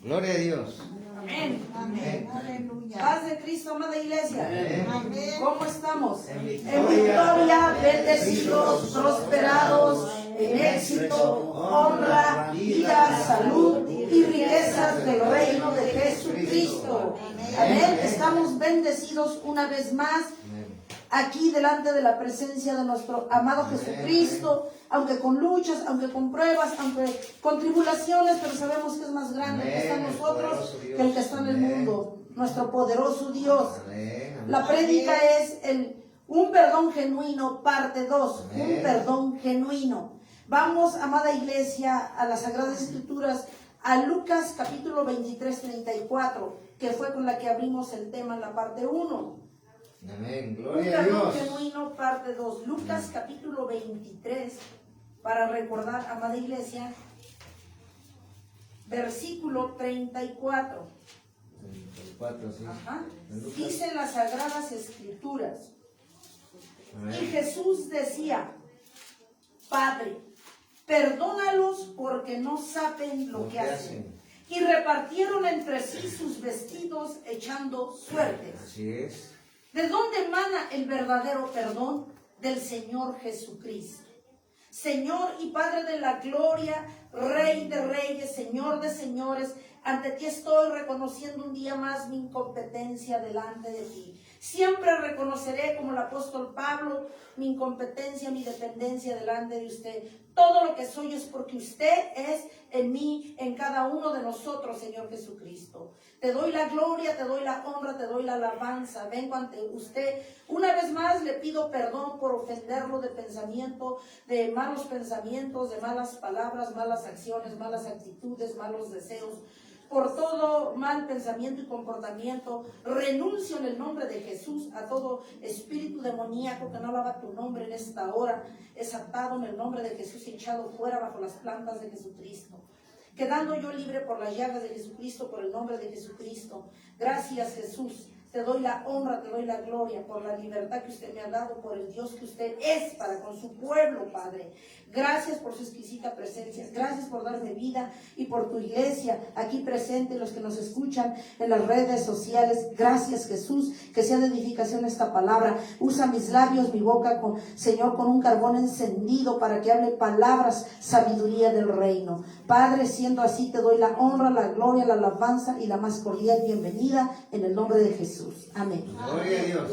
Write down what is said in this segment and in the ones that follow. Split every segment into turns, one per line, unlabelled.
Gloria a Dios.
Amén.
Amén. Aleluya.
Paz de Cristo, amada iglesia.
Amén.
¿Cómo estamos?
En
En
victoria,
victoria, bendecidos, prosperados, en éxito, honra, vida, salud y riquezas del reino de Jesucristo. Amén. Estamos bendecidos una vez más aquí delante de la presencia de nuestro amado Jesucristo, aunque con luchas, aunque con pruebas, aunque con tribulaciones, pero sabemos que es más grande el que está en nosotros que el que está en el mundo, nuestro poderoso Dios. La prédica es un perdón genuino, parte 2, un perdón genuino. Vamos, amada iglesia, a las Sagradas Escrituras, a Lucas capítulo 23, 34, que fue con la que abrimos el tema en la parte 1.
Amén.
Un
Gloria a
perdón
Dios.
genuino, parte 2. Lucas capítulo 23, para recordar, amada iglesia, versículo 34.
34, sí.
Ajá.
En Lucas.
Dicen las Sagradas Escrituras.
Amén.
Y Jesús decía: Padre, perdónalos porque no saben lo que hacen. Y repartieron entre sí sus vestidos echando suertes.
Así es.
¿De dónde emana el verdadero perdón? Del Señor Jesucristo. Señor y Padre de la gloria, Rey de reyes, Señor de señores, ante ti estoy reconociendo un día más mi incompetencia delante de ti. Siempre reconoceré, como el apóstol Pablo, mi incompetencia, mi dependencia delante de usted. Todo lo que soy es porque usted es en mí, en cada uno de nosotros, Señor Jesucristo. Te doy la gloria, te doy la honra, te doy la alabanza. Vengo ante usted. Una vez más le pido perdón por ofenderlo de pensamiento, de malos pensamientos, de malas palabras, malas acciones, malas actitudes, malos deseos. Por todo mal pensamiento y comportamiento, renuncio en el nombre de Jesús a todo espíritu demoníaco que no alaba tu nombre en esta hora. Es atado en el nombre de Jesús y echado fuera bajo las plantas de Jesucristo. Quedando yo libre por las llagas de Jesucristo, por el nombre de Jesucristo. Gracias, Jesús. Te doy la honra, te doy la gloria por la libertad que usted me ha dado, por el Dios que usted es para con su pueblo, Padre. Gracias por su exquisita presencia. Gracias por darme vida y por tu iglesia aquí presente, los que nos escuchan en las redes sociales. Gracias, Jesús, que sea de edificación esta palabra. Usa mis labios, mi boca, Señor, con un carbón encendido para que hable palabras, sabiduría del reino. Padre, siendo así, te doy la honra, la gloria, la alabanza y la más cordial bienvenida en el nombre de Jesús. Amén.
Gloria a Dios.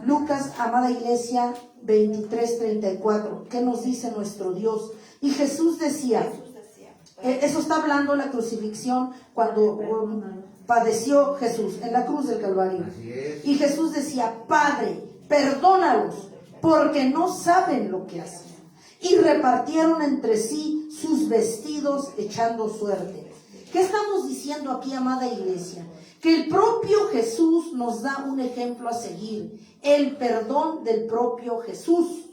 Lucas, amada iglesia, 23:34. ¿Qué nos dice nuestro Dios? Y Jesús decía, eso está hablando la crucifixión cuando padeció Jesús en la cruz del Calvario.
Así es.
Y Jesús decía: Padre, perdónalos porque no saben lo que hacen. Y repartieron entre sí sus vestidos echando suerte. ¿Qué estamos diciendo aquí, amada iglesia? Que el propio Jesús nos da un ejemplo a seguir, el perdón del propio Jesús.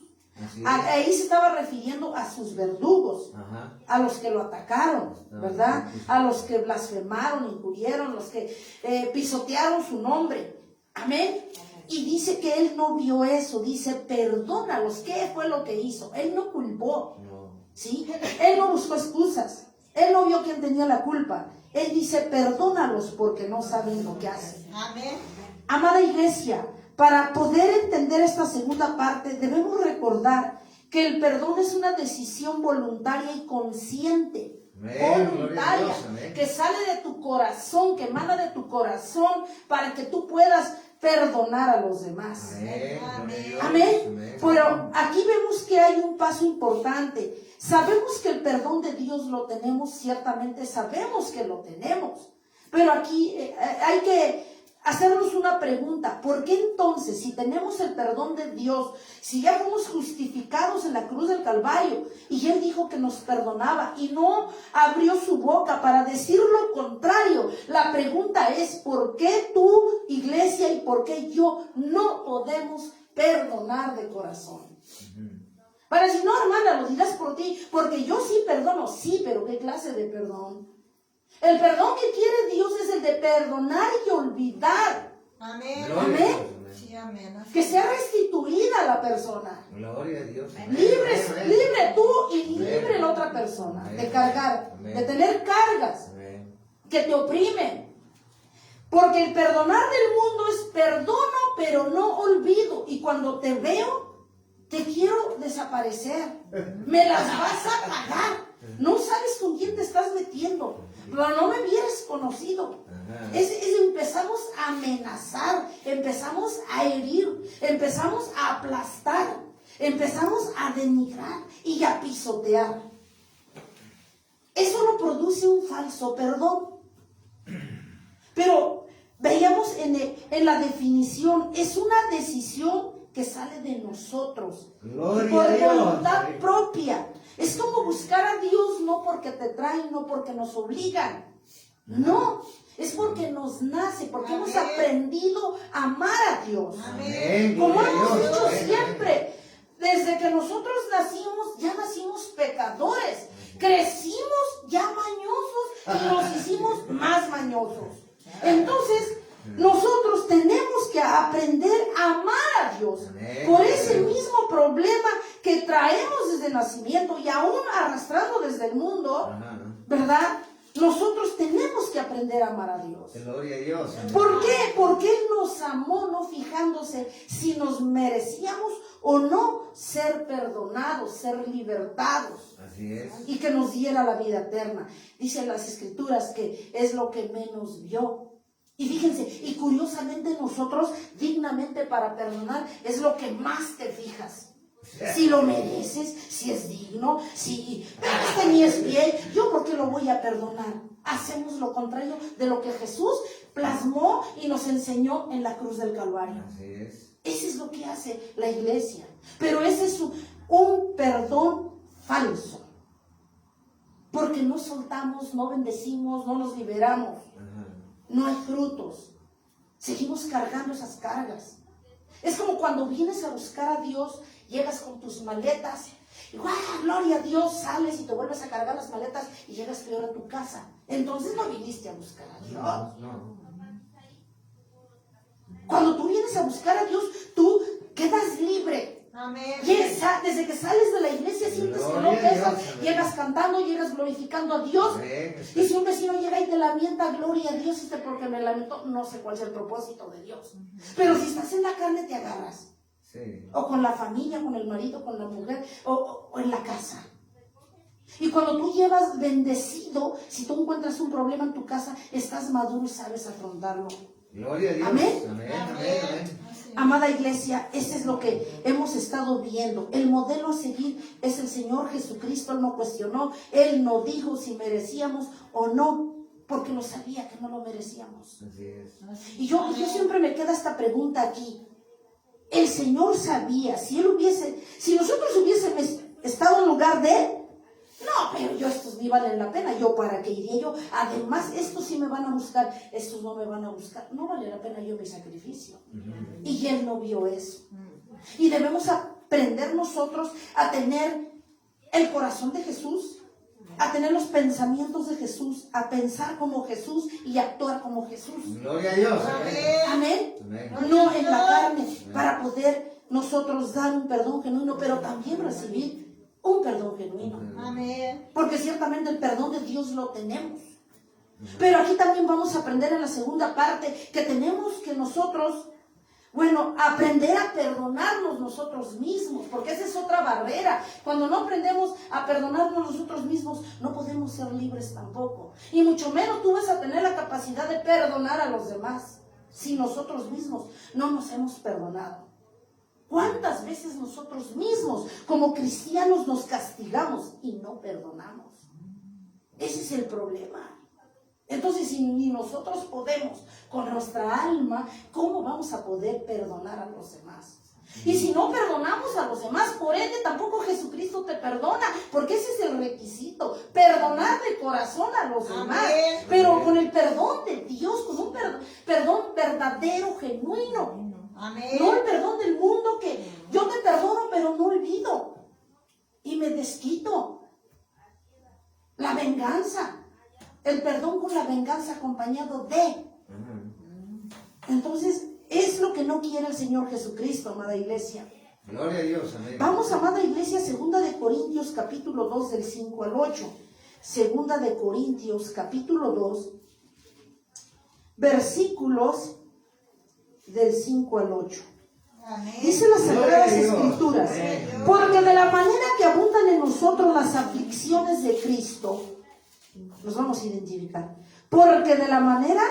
Ahí se estaba refiriendo a sus verdugos,
Ajá.
a los que lo atacaron, ¿verdad? A los que blasfemaron, injurieron, los que pisotearon su nombre. Amén. Y dice que él no vio eso, dice: perdónalos. ¿Qué fue lo que hizo? Él no culpó, ¿sí? Él no buscó excusas, él no vio quién tenía la culpa. Él dice: perdónalos porque no saben lo que hacen.
Amén.
Amada iglesia, para poder entender esta segunda parte, debemos recordar que el perdón es una decisión voluntaria y consciente.
Amén.
Voluntaria,
Dios, amén.
que sale de tu corazón, que emana de tu corazón, para que tú puedas perdonar a los demás.
Amén.
Amén.
Amén. Pero aquí vemos que hay un paso importante. Sabemos que el perdón de Dios lo tenemos, ciertamente sabemos que lo tenemos. Pero aquí hay que hacernos una pregunta: ¿por qué entonces, si tenemos el perdón de Dios, si ya fuimos justificados en la cruz del Calvario y Él dijo que nos perdonaba y no abrió su boca para decir lo contrario? La pregunta es: ¿por qué tú, iglesia, y por qué yo no podemos perdonar de corazón? Para decir: no, hermana, lo dirás por ti, porque yo sí perdono. Sí, pero ¿qué clase de perdón? El perdón que quiere Dios es el de perdonar y olvidar.
Amén.
Amén.
Sí, amén.
Que sea restituida la persona.
Gloria a Dios.
Libre tú y libre la otra persona de cargar, de tener cargas.
Amén.
que te oprimen. Porque el perdonar del mundo es perdono, pero no olvido. Y cuando te veo, te quiero desaparecer. Me las vas a pagar. No sabes con quién te estás metiendo. Pero no me hubieras conocido. Empezamos a amenazar, empezamos a herir, empezamos a aplastar, empezamos a denigrar y a pisotear. Eso lo produce un falso perdón. Pero veíamos en la definición, es una decisión que sale de nosotros,
Gloria
por
a Dios.
voluntad propia. Es como buscar a Dios no porque te traen, no porque nos obligan. No, es porque nos nace, porque
Amén.
hemos aprendido a amar a Dios.
Amén.
Como
Gloria a
hemos
Dios.
dicho
Amén.
siempre, desde que nosotros nacimos, ya nacimos pecadores. Crecimos ya mañosos y nos hicimos más mañosos. Entonces, nosotros tenemos que aprender a amar a Dios
Amén.
por ese mismo problema que traemos desde el nacimiento y aún arrastrando desde el mundo,
Ajá.
¿verdad? Nosotros tenemos que aprender a amar a Dios.
Gloria a Dios. Amén.
¿Por qué? Porque Él nos amó no fijándose si nos merecíamos o no ser perdonados, ser libertados
Así es.
y que nos diera la vida eterna. Dicen las Escrituras que es lo que menos vio. Y fíjense, y curiosamente nosotros dignamente para perdonar es lo que más te fijas. Si lo mereces, si es digno, si este ni es fiel, ¿yo por qué lo voy a perdonar? Hacemos lo contrario de lo que Jesús plasmó y nos enseñó en la cruz del Calvario.
Así es.
Eso es lo que hace la iglesia. Pero ese es un perdón falso. Porque no soltamos, no bendecimos, no nos liberamos.
Ajá.
No hay frutos. Seguimos cargando esas cargas. Es como cuando vienes a buscar a Dios, llegas con tus maletas, y ¡guau! Gloria a Dios, sales y te vuelves a cargar las maletas y llegas peor a tu casa. Entonces no viniste a buscar a Dios.
No.
Cuando tú vienes a buscar a Dios, tú quedas libre.
Amén.
Desde que sales de la iglesia sientes que no
Gloria a
pesas,
Dios, amén.
llegas cantando, llegas glorificando a Dios.
Amén.
Y si un vecino llega y te lamenta, gloria a Dios, porque me lamentó, no sé cuál es el propósito de Dios. Pero si estás en la carne te agarras.
Sí.
O con la familia, con el marido, con la mujer, o en la casa. Y cuando tú llevas bendecido, si tú encuentras un problema en tu casa, estás maduro y sabes afrontarlo.
Gloria a Dios.
Amén.
Amén. Amén.
Amada iglesia, ese es lo que hemos estado viendo. El modelo a seguir es el Señor Jesucristo. Él no cuestionó, Él no dijo si merecíamos o no, porque lo sabía que no lo merecíamos.
Así es.
Y yo siempre me queda esta pregunta aquí. El Señor sabía, si nosotros hubiésemos estado en lugar de Él, no, pero estos ni valen la pena, ¿yo para qué iría yo? Además, estos sí me van a buscar, estos no me van a buscar, no vale la pena yo mi sacrificio. Y Él no vio eso. Y debemos aprender nosotros a tener el corazón de Jesús, a tener los pensamientos de Jesús, a pensar como Jesús y actuar como Jesús.
Gloria a Dios.
Amén.
Amén.
No en la carne, para poder nosotros dar un perdón genuino, pero también recibir un perdón genuino.
Amén.
Porque ciertamente el perdón de Dios lo tenemos. Pero aquí también vamos a aprender en la segunda parte que tenemos que nosotros, aprender a perdonarnos nosotros mismos, porque esa es otra barrera. Cuando no aprendemos a perdonarnos nosotros mismos, no podemos ser libres tampoco. Y mucho menos tú vas a tener la capacidad de perdonar a los demás si nosotros mismos no nos hemos perdonado. ¿Cuántas veces nosotros mismos como cristianos nos castigamos y no perdonamos? Ese es el problema. Entonces, si ni nosotros podemos con nuestra alma, ¿cómo vamos a poder perdonar a los demás? Y si no perdonamos a los demás, por ende tampoco Jesucristo te perdona, porque ese es el requisito, perdonar de corazón a los demás,
Amén.
pero con el perdón de Dios, con un perdón verdadero, genuino.
Amén.
No el perdón del mundo que yo te perdono pero no olvido y me desquito. La venganza, el perdón con la venganza acompañado de. Entonces es lo que no quiere el Señor Jesucristo, amada iglesia.
Gloria a Dios. Amén.
Vamos, amada iglesia, 2 de Corintios capítulo 2 del 5 al 8. 2 de Corintios capítulo 2 versículos del 5 al 8.
Amén.
Dice las Sagradas
Gloria a Dios.
Escrituras,
Amén.
porque de la manera que abundan en nosotros las aflicciones de Cristo, nos vamos a identificar. Porque de la manera,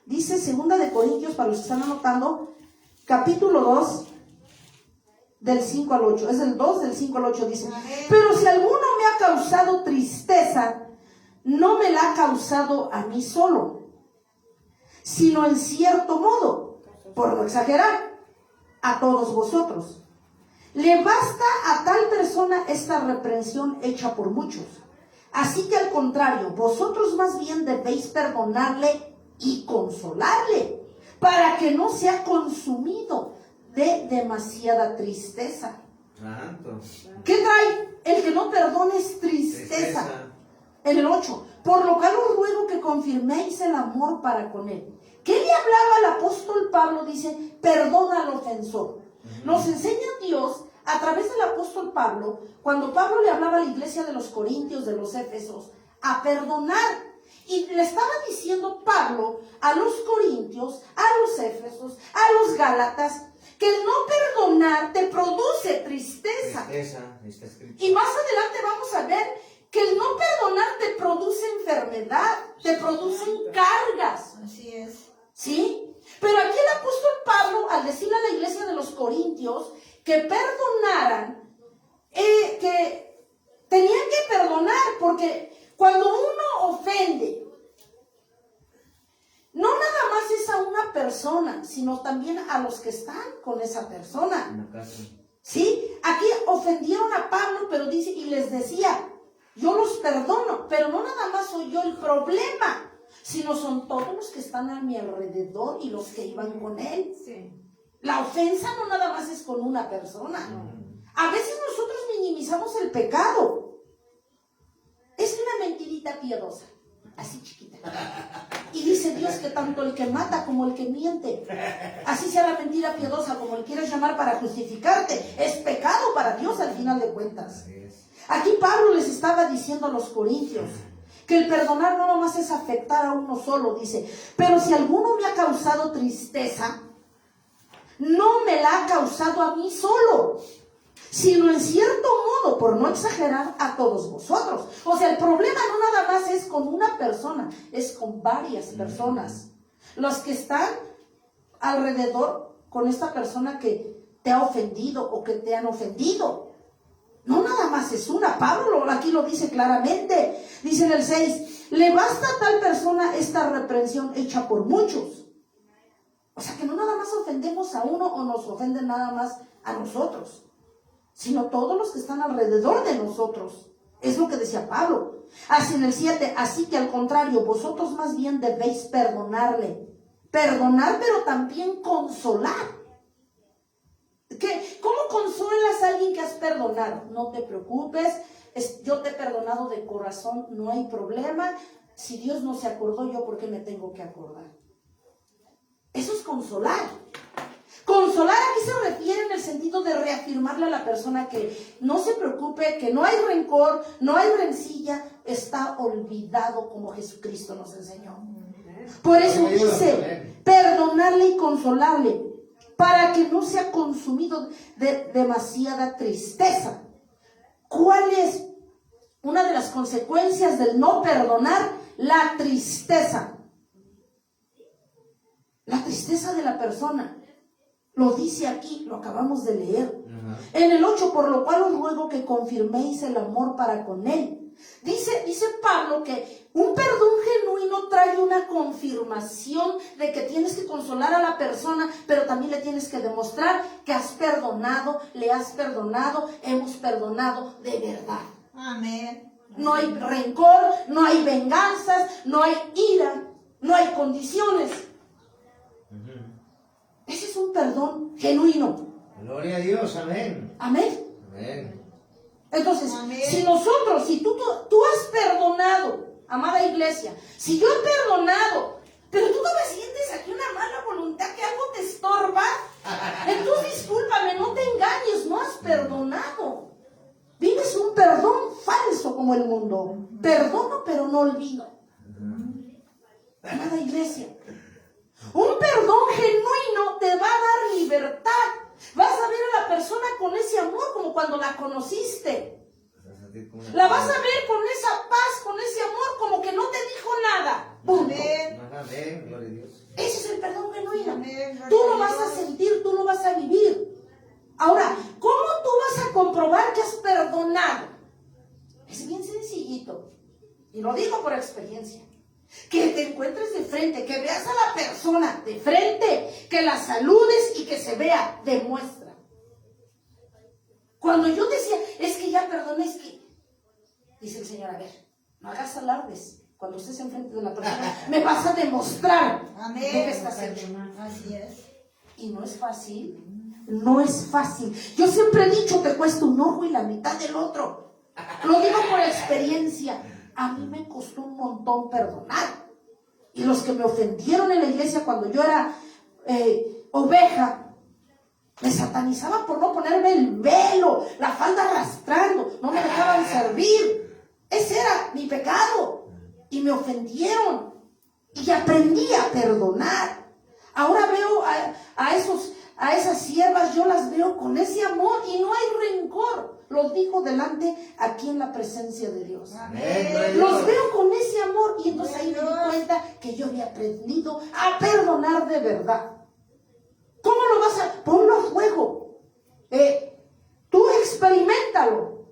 dice 2 de Corintios, para los que están anotando, capítulo 2, del 5 al 8. Es el 2 del 5 al 8, dice.
Amén.
Pero si alguno me ha causado tristeza, no me la ha causado a mí solo, sino en cierto modo, por no exagerar, a todos vosotros. Le basta a tal persona esta reprensión hecha por muchos. Así que al contrario, vosotros más bien debéis perdonarle y consolarle, para que no sea consumido de demasiada tristeza.
Santo.
¿Qué trae? El que no perdone es tristeza. En el 8, por lo cual os ruego que confirméis el amor para con él. ¿Qué le hablaba al apóstol Pablo? Dice, perdona al ofensor. Nos enseña Dios a través del apóstol Pablo, cuando Pablo le hablaba a la iglesia de los Corintios, de los Éfesos, a perdonar. Y le estaba diciendo Pablo a los Corintios, a los Éfesos, a los Gálatas, que el no perdonar te produce tristeza.
Tristeza, está escrito.
Y más adelante vamos a ver que el no perdonar te produce enfermedad, te producen cargas.
Así es.
¿Sí? Pero aquí el apóstol Pablo, al decirle a la iglesia de los Corintios que perdonaran, que tenían que perdonar, porque cuando uno ofende, no nada más es a una persona, sino también a los que están con esa persona.
En la casa.
¿Sí? Aquí ofendieron a Pablo, pero dice, y les decía, yo los perdono, pero no nada más soy yo el problema, sino son todos los que están a mi alrededor y los que iban con él.
Sí.
La ofensa no nada más es con una persona. A veces nosotros minimizamos el pecado. Es una mentirita piadosa, así chiquita. Y dice Dios que tanto el que mata como el que miente, así sea la mentira piadosa, como le quieras llamar para justificarte, es pecado para Dios al final de cuentas.
Así es.
Aquí Pablo les estaba diciendo a los corintios que el perdonar no nomás es afectar a uno solo, dice, pero si alguno me ha causado tristeza, no me la ha causado a mí solo, sino en cierto modo, por no exagerar, a todos vosotros. O sea, el problema no nada más es con una persona, es con varias personas. Los que están alrededor con esta persona que te ha ofendido o que te han ofendido. No nada más es una. Pablo aquí lo dice claramente. Dice en el 6, le basta a tal persona esta reprensión hecha por muchos. O sea que no nada más ofendemos a uno o nos ofenden nada más a nosotros, sino todos los que están alrededor de nosotros. Es lo que decía Pablo. Así en el 7, así que al contrario, vosotros más bien debéis perdonarle. Perdonar, pero también consolar. ¿Cómo consuelas a alguien que has perdonado? No te preocupes, yo te he perdonado de corazón, no hay problema. Si Dios no se acordó, ¿yo por qué me tengo que acordar? Eso es consolar. Consolar aquí se refiere en el sentido de reafirmarle a la persona que no se preocupe, que no hay rencor, no hay rencilla, está olvidado como Jesucristo nos enseñó. Por eso dice, perdonarle y consolarle, para que no sea consumido de demasiada tristeza. ¿Cuál es una de las consecuencias del no perdonar? La tristeza. La tristeza de la persona. Lo dice aquí, lo acabamos de leer. En el 8, por lo cual os ruego que confirméis el amor para con él. Dice Pablo que un perdón genuino trae una confirmación de que tienes que consolar a la persona, pero también le tienes que demostrar que has perdonado, le has perdonado, hemos perdonado de verdad.
Amén.
No hay rencor, no hay venganzas, no hay ira, no hay condiciones. Ese es un perdón genuino.
Gloria a Dios, amén.
Amén.
Amén.
Entonces,
Amén.
si tú has perdonado, amada iglesia, si yo he perdonado, pero tú todavía sientes aquí una mala voluntad, que algo te estorba, entonces discúlpame, no te engañes, no has perdonado. Vives un perdón falso como el mundo. Perdono, pero no olvido. Amada iglesia, libertad. Vas a ver a la persona con ese amor como cuando la conociste. La vas a ver con esa paz, con ese amor, como que no te dijo nada. Punto.
Amén.
Amén, gloria a Dios.
Ese es el perdón genuino.
Amén, gloria
Tú
a
lo vas a
Dios.
sentir, tú lo vas a vivir. Ahora, ¿cómo tú vas a comprobar que has perdonado? Es bien sencillito. Y lo digo por experiencia. Que te encuentres de frente, que veas a la persona de frente, que la saludes y que se vea, demuestra. Cuando yo decía, es que ya perdoné, es que, dice el Señor, a ver, no hagas alardes. Cuando estés enfrente de la persona, me vas a demostrar
Amén.
de qué estás hecho.
Así es.
Y no es fácil. No es fácil. Yo siempre he dicho que cuesta un ojo y la mitad del otro. Lo digo por experiencia. A mí me costó un montón perdonar. Y los que me ofendieron en la iglesia cuando yo era oveja, me satanizaban por no ponerme el velo, la falda arrastrando, no me dejaban servir. Ese era mi pecado. Y me ofendieron. Y aprendí a perdonar. Ahora veo a esas siervas, yo las veo con ese amor y no hay rencor. Los digo delante aquí en la presencia de Dios.
Amén.
Los veo con ese amor y entonces ahí me di cuenta que yo había aprendido a perdonar de verdad. ¿Cómo lo vas a? Ponlo a fuego. Tú experiméntalo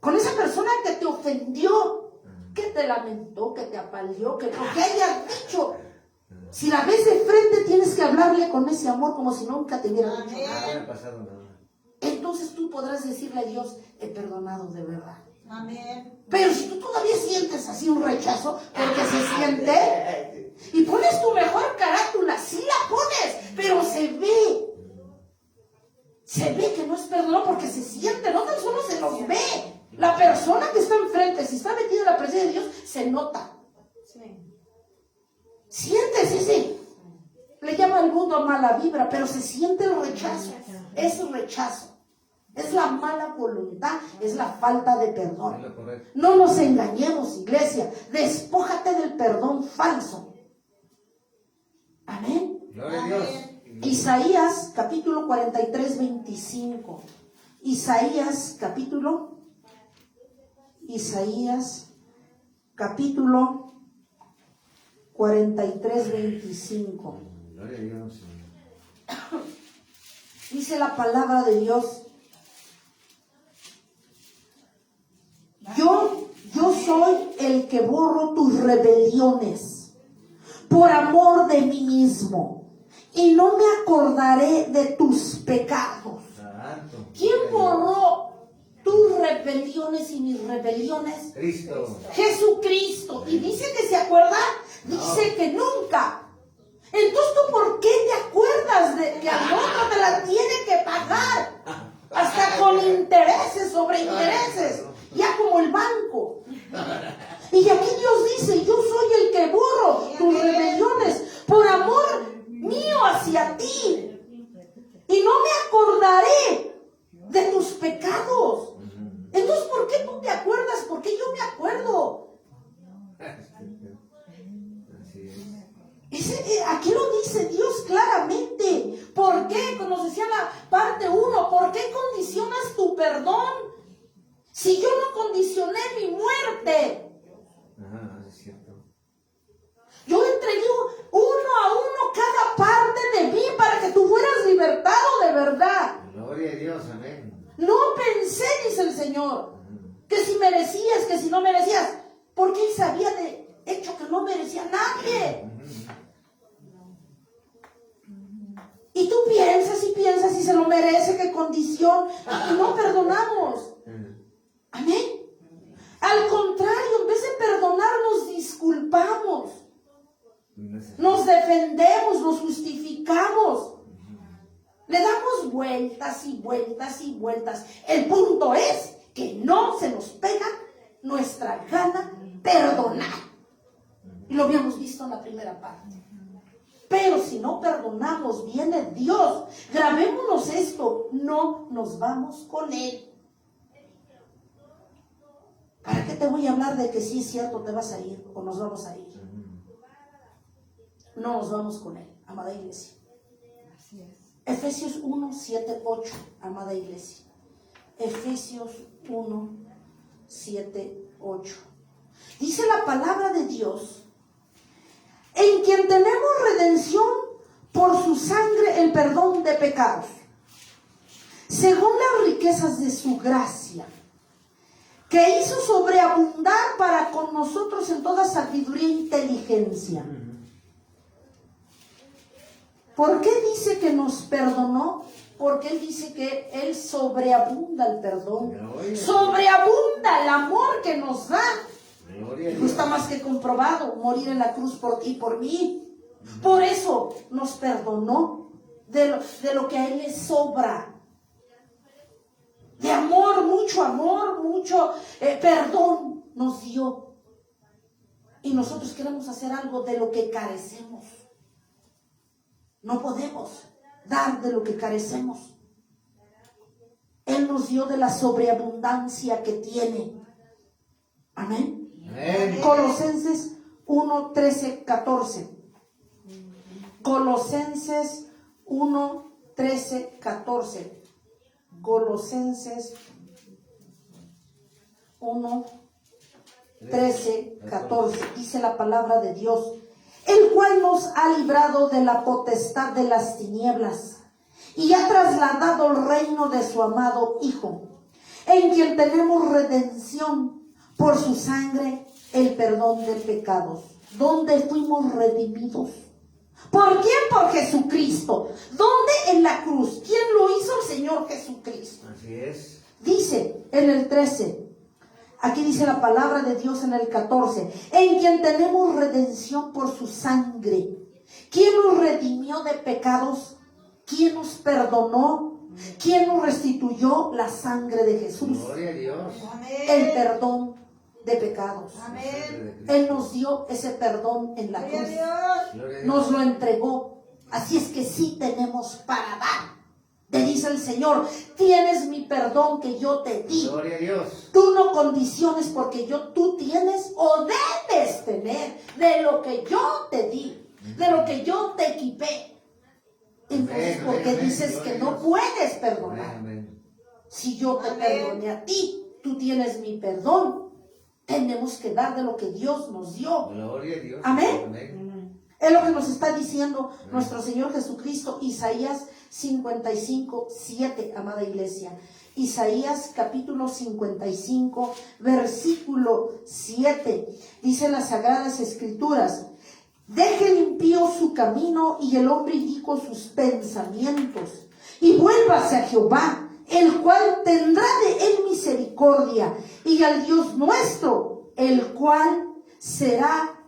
con esa persona que te ofendió, que te lamentó, que te apaleó, que lo que hayas dicho. Si la ves de frente, tienes que hablarle con ese amor como si nunca te hubiera dicho
Amén.
No me
nada.
ha pasado nada.
Entonces tú podrás decirle a Dios, he perdonado de verdad.
Amén.
Pero si tú todavía sientes así un rechazo, porque se siente, y pones tu mejor carátula, sí la pones, pero se ve que no es perdón porque se siente, no tan solo se los ve. La persona que está enfrente, si está metida en la presencia de Dios, se nota. Sientes ese, le llama el mundo mala vibra, pero se siente el rechazo. Es el rechazo. Es la mala voluntad, es la falta de
Es
perdón.
lo correcto.
No nos engañemos, iglesia. Despójate del perdón falso. Amén.
Gloria a Dios.
Isaías capítulo 43, 25. Isaías capítulo 43, 25.
Gloria a Dios.
Dice la palabra de Dios. Yo soy el que borro tus rebeliones por amor de mí mismo y no me acordaré de tus pecados.
Santo.
¿Quién borró tus rebeliones y mis rebeliones?
Cristo.
Jesucristo. Y dice que se acuerda, dice que nunca. Entonces, ¿tú por qué te acuerdas de que al otro te la tiene que pagar? Hasta con intereses sobre intereses. Ya como el banco. Y aquí Dios dice, yo soy el que borro tus rebeliones por amor mío hacia ti. Y no me acordaré de tus pecados. Entonces, ¿por qué tú te acuerdas? ¿Por qué yo me acuerdo?
Así es.
Aquí lo dice Dios claramente. ¿Por qué? Como nos decía la parte 1, ¿por qué condicionas tu perdón? Si yo no condicioné mi muerte.
Ajá, es cierto.
Yo entregué uno a uno cada parte de mí para que tú fueras libertado de verdad.
Gloria a Dios, amén.
No pensé, dice el Señor, que si merecías, que si no merecías, porque Él sabía de hecho que no merecía a nadie. Y tú piensas y se lo merece, qué condición, y no perdonamos. Amén. Al contrario, en vez de perdonar, nos disculpamos, nos defendemos, nos justificamos, le damos vueltas y vueltas y vueltas. El punto es que no se nos pega nuestra gana perdonar. Y lo habíamos visto en la primera parte. Pero si no perdonamos, viene Dios. Grabémonos esto, no nos vamos con Él. ¿Para qué te voy a hablar de que sí es cierto te vas a ir o nos vamos a ir? No nos vamos con Él, amada iglesia.
Así es.
Efesios 1, 7, 8, amada iglesia. Efesios 1, 7, 8. Dice la palabra de Dios, en quien tenemos redención por su sangre, el perdón de pecados, según las riquezas de su gracia, que hizo sobreabundar para con nosotros en toda sabiduría e inteligencia. ¿Por qué dice que nos perdonó? Porque Él dice que Él sobreabunda el perdón,
Gloria.
sobreabunda el amor que nos da.
Gloria a
Y
Dios.
está más que comprobado, morir en la cruz por ti y por mí. Por eso nos perdonó de lo que a Él le sobra. De amor, mucho perdón nos dio. Y nosotros queremos hacer algo de lo que carecemos. No podemos dar de lo que carecemos. Él nos dio de la sobreabundancia que tiene. Amén.
Amén.
Colosenses 1, 13, 14. Colosenses 1, 13, 14. Colosenses 1, 13, 14. Dice la palabra de Dios, el cual nos ha librado de la potestad de las tinieblas y ha trasladado el reino de su amado Hijo, en quien tenemos redención por su sangre, el perdón de pecados. ¿Dónde fuimos redimidos? ¿Por quién? Por Jesucristo. ¿Dónde? En la cruz. ¿Quién lo hizo? El Señor Jesucristo.
Así es.
Dice en el 13, aquí dice la palabra de Dios en el 14, en quien tenemos redención por su sangre. ¿Quién nos redimió de pecados? ¿Quién nos perdonó? ¿Quién nos restituyó? La sangre de Jesús.
Gloria a Dios.
El perdón de pecados.
Amén.
Él nos dio ese perdón en la
Gloria a
cruz.
Dios.
Gloria a Dios.
Nos lo entregó. Así es que sí tenemos para dar. Te dice el Señor, tienes mi perdón que yo te di.
Gloria a Dios.
Tú no condiciones porque tú tienes o debes tener de lo que yo te di, de lo que yo te equipé. Entonces,
Amén,
¿por qué
amén,
dices
gloria
que
a
no
Dios.
puedes
Amén,
perdonar?
amén.
Si yo te
Amén.
perdoné a ti, tú tienes mi perdón. Tenemos que dar de lo que Dios nos dio.
Gloria a Dios.
Amén.
Amén.
Es lo que nos está diciendo nuestro Señor Jesucristo, Isaías 55, 7, amada iglesia. Isaías capítulo 55, versículo 7. Dice las Sagradas Escrituras, deje el impío su camino y el hombre inicuo sus pensamientos, y vuélvase a Jehová, el cual tendrá de él misericordia, y al Dios nuestro, el cual será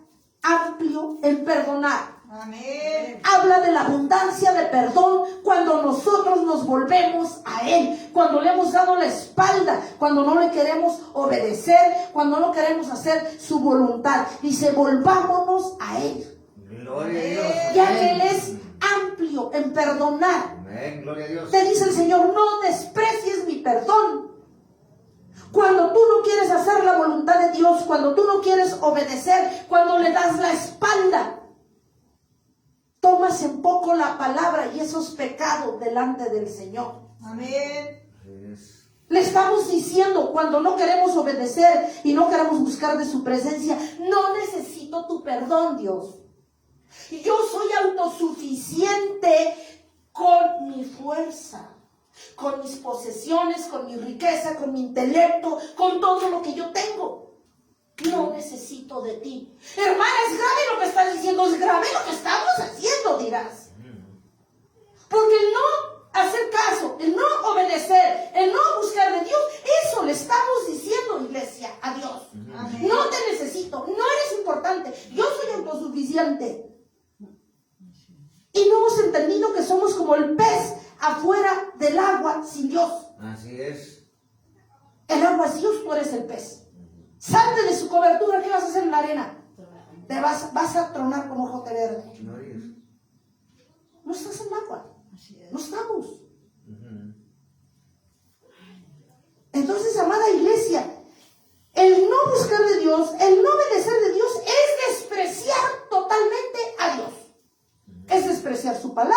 amplio en perdonar.
Amén.
Habla de la abundancia de perdón cuando nosotros nos volvemos a Él, cuando le hemos dado la espalda, cuando no le queremos obedecer, cuando no queremos hacer su voluntad. Dice, volvámonos a Él,
Gloria a Dios.
ya
Amén.
que Él es amplio en perdonar.
Amén. Gloria a Dios.
Te dice el Señor, no desprecies mi perdón. Cuando tú no quieres hacer la voluntad de Dios, cuando tú no quieres obedecer, cuando le das la espalda, tomas en poco la palabra y esos pecados delante del Señor.
Amén.
Así es.
Le estamos diciendo cuando no queremos obedecer y no queremos buscar de su presencia, no necesito tu perdón, Dios. Yo soy autosuficiente con mi fuerza, con mis posesiones, con mi riqueza, con mi intelecto, con todo lo que yo tengo. No necesito de ti. Hermana, es grave lo que estás diciendo, es grave lo que estamos haciendo, dirás. Porque el no hacer caso, el no obedecer, el no buscar de Dios, eso le estamos diciendo, iglesia, a Dios.
Amén.
No te necesito, no eres importante, yo soy autosuficiente. Y no hemos entendido que somos como el pez afuera del agua sin Dios.
Así es.
El agua es Dios, tú eres el pez. Salte de su cobertura, ¿qué vas a hacer en la arena? Te vas a tronar como jote verde.
Gloria a Dios.
No estás en el agua, no estamos. Entonces, amada iglesia, el no buscar de Dios, el no obedecer de Dios es despreciar totalmente a Dios. Es despreciar despreciar su palabra,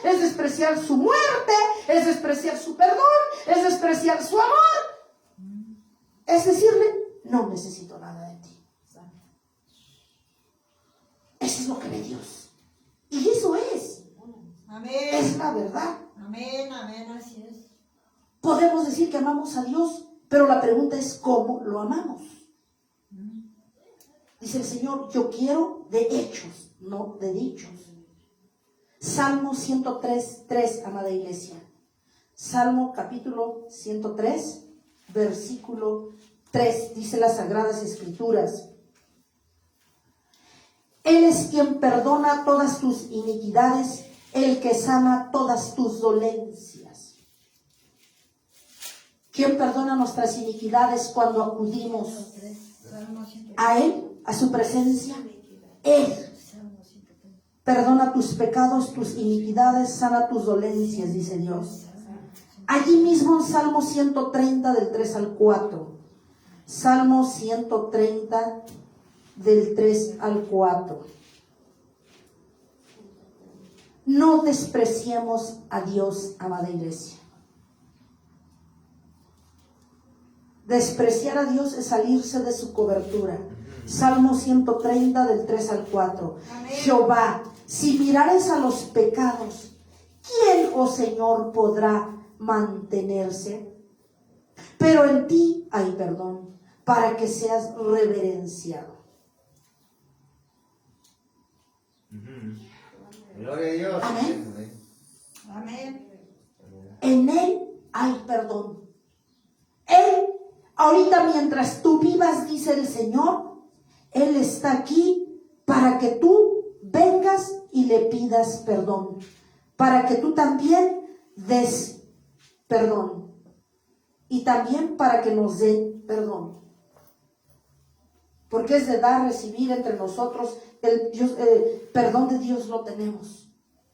es despreciar su muerte, es despreciar su perdón, es despreciar su amor. Es decirle, no necesito nada de ti. Eso es lo que ve Dios. Y eso es
Amén.
la verdad.
Amén, amén, así es.
Podemos decir que amamos a Dios, pero la pregunta es cómo lo amamos. Dice el Señor, yo quiero de hechos, no de dichos. Salmo 103:3, amada iglesia. Salmo capítulo 103, versículo 3, dice las Sagradas Escrituras. Él es quien perdona todas tus iniquidades, el que sana todas tus dolencias. ¿Quién perdona nuestras iniquidades cuando acudimos a Él, a su presencia? Él perdona tus pecados, tus iniquidades, sana tus dolencias, dice Dios. Allí mismo en Salmo 130 del 3 al 4. Salmo 130 del 3 al 4. No despreciemos a Dios, amada iglesia. Despreciar a Dios es salirse de su cobertura. Salmo 130 del 3 al 4.
Amén.
Jehová, si mirares a los pecados, ¿quién, oh Señor, podrá mantenerse? Pero en ti hay perdón, para que seas reverenciado.
Gloria a Dios.
Amén.
Amén.
En Él hay perdón. Él, ahorita mientras tú vivas, dice el Señor, Él está aquí para que tú vengas y le pidas perdón. Para que tú también des perdón. Y también para que nos dé perdón. Porque es de dar, recibir entre nosotros. El perdón de Dios lo tenemos.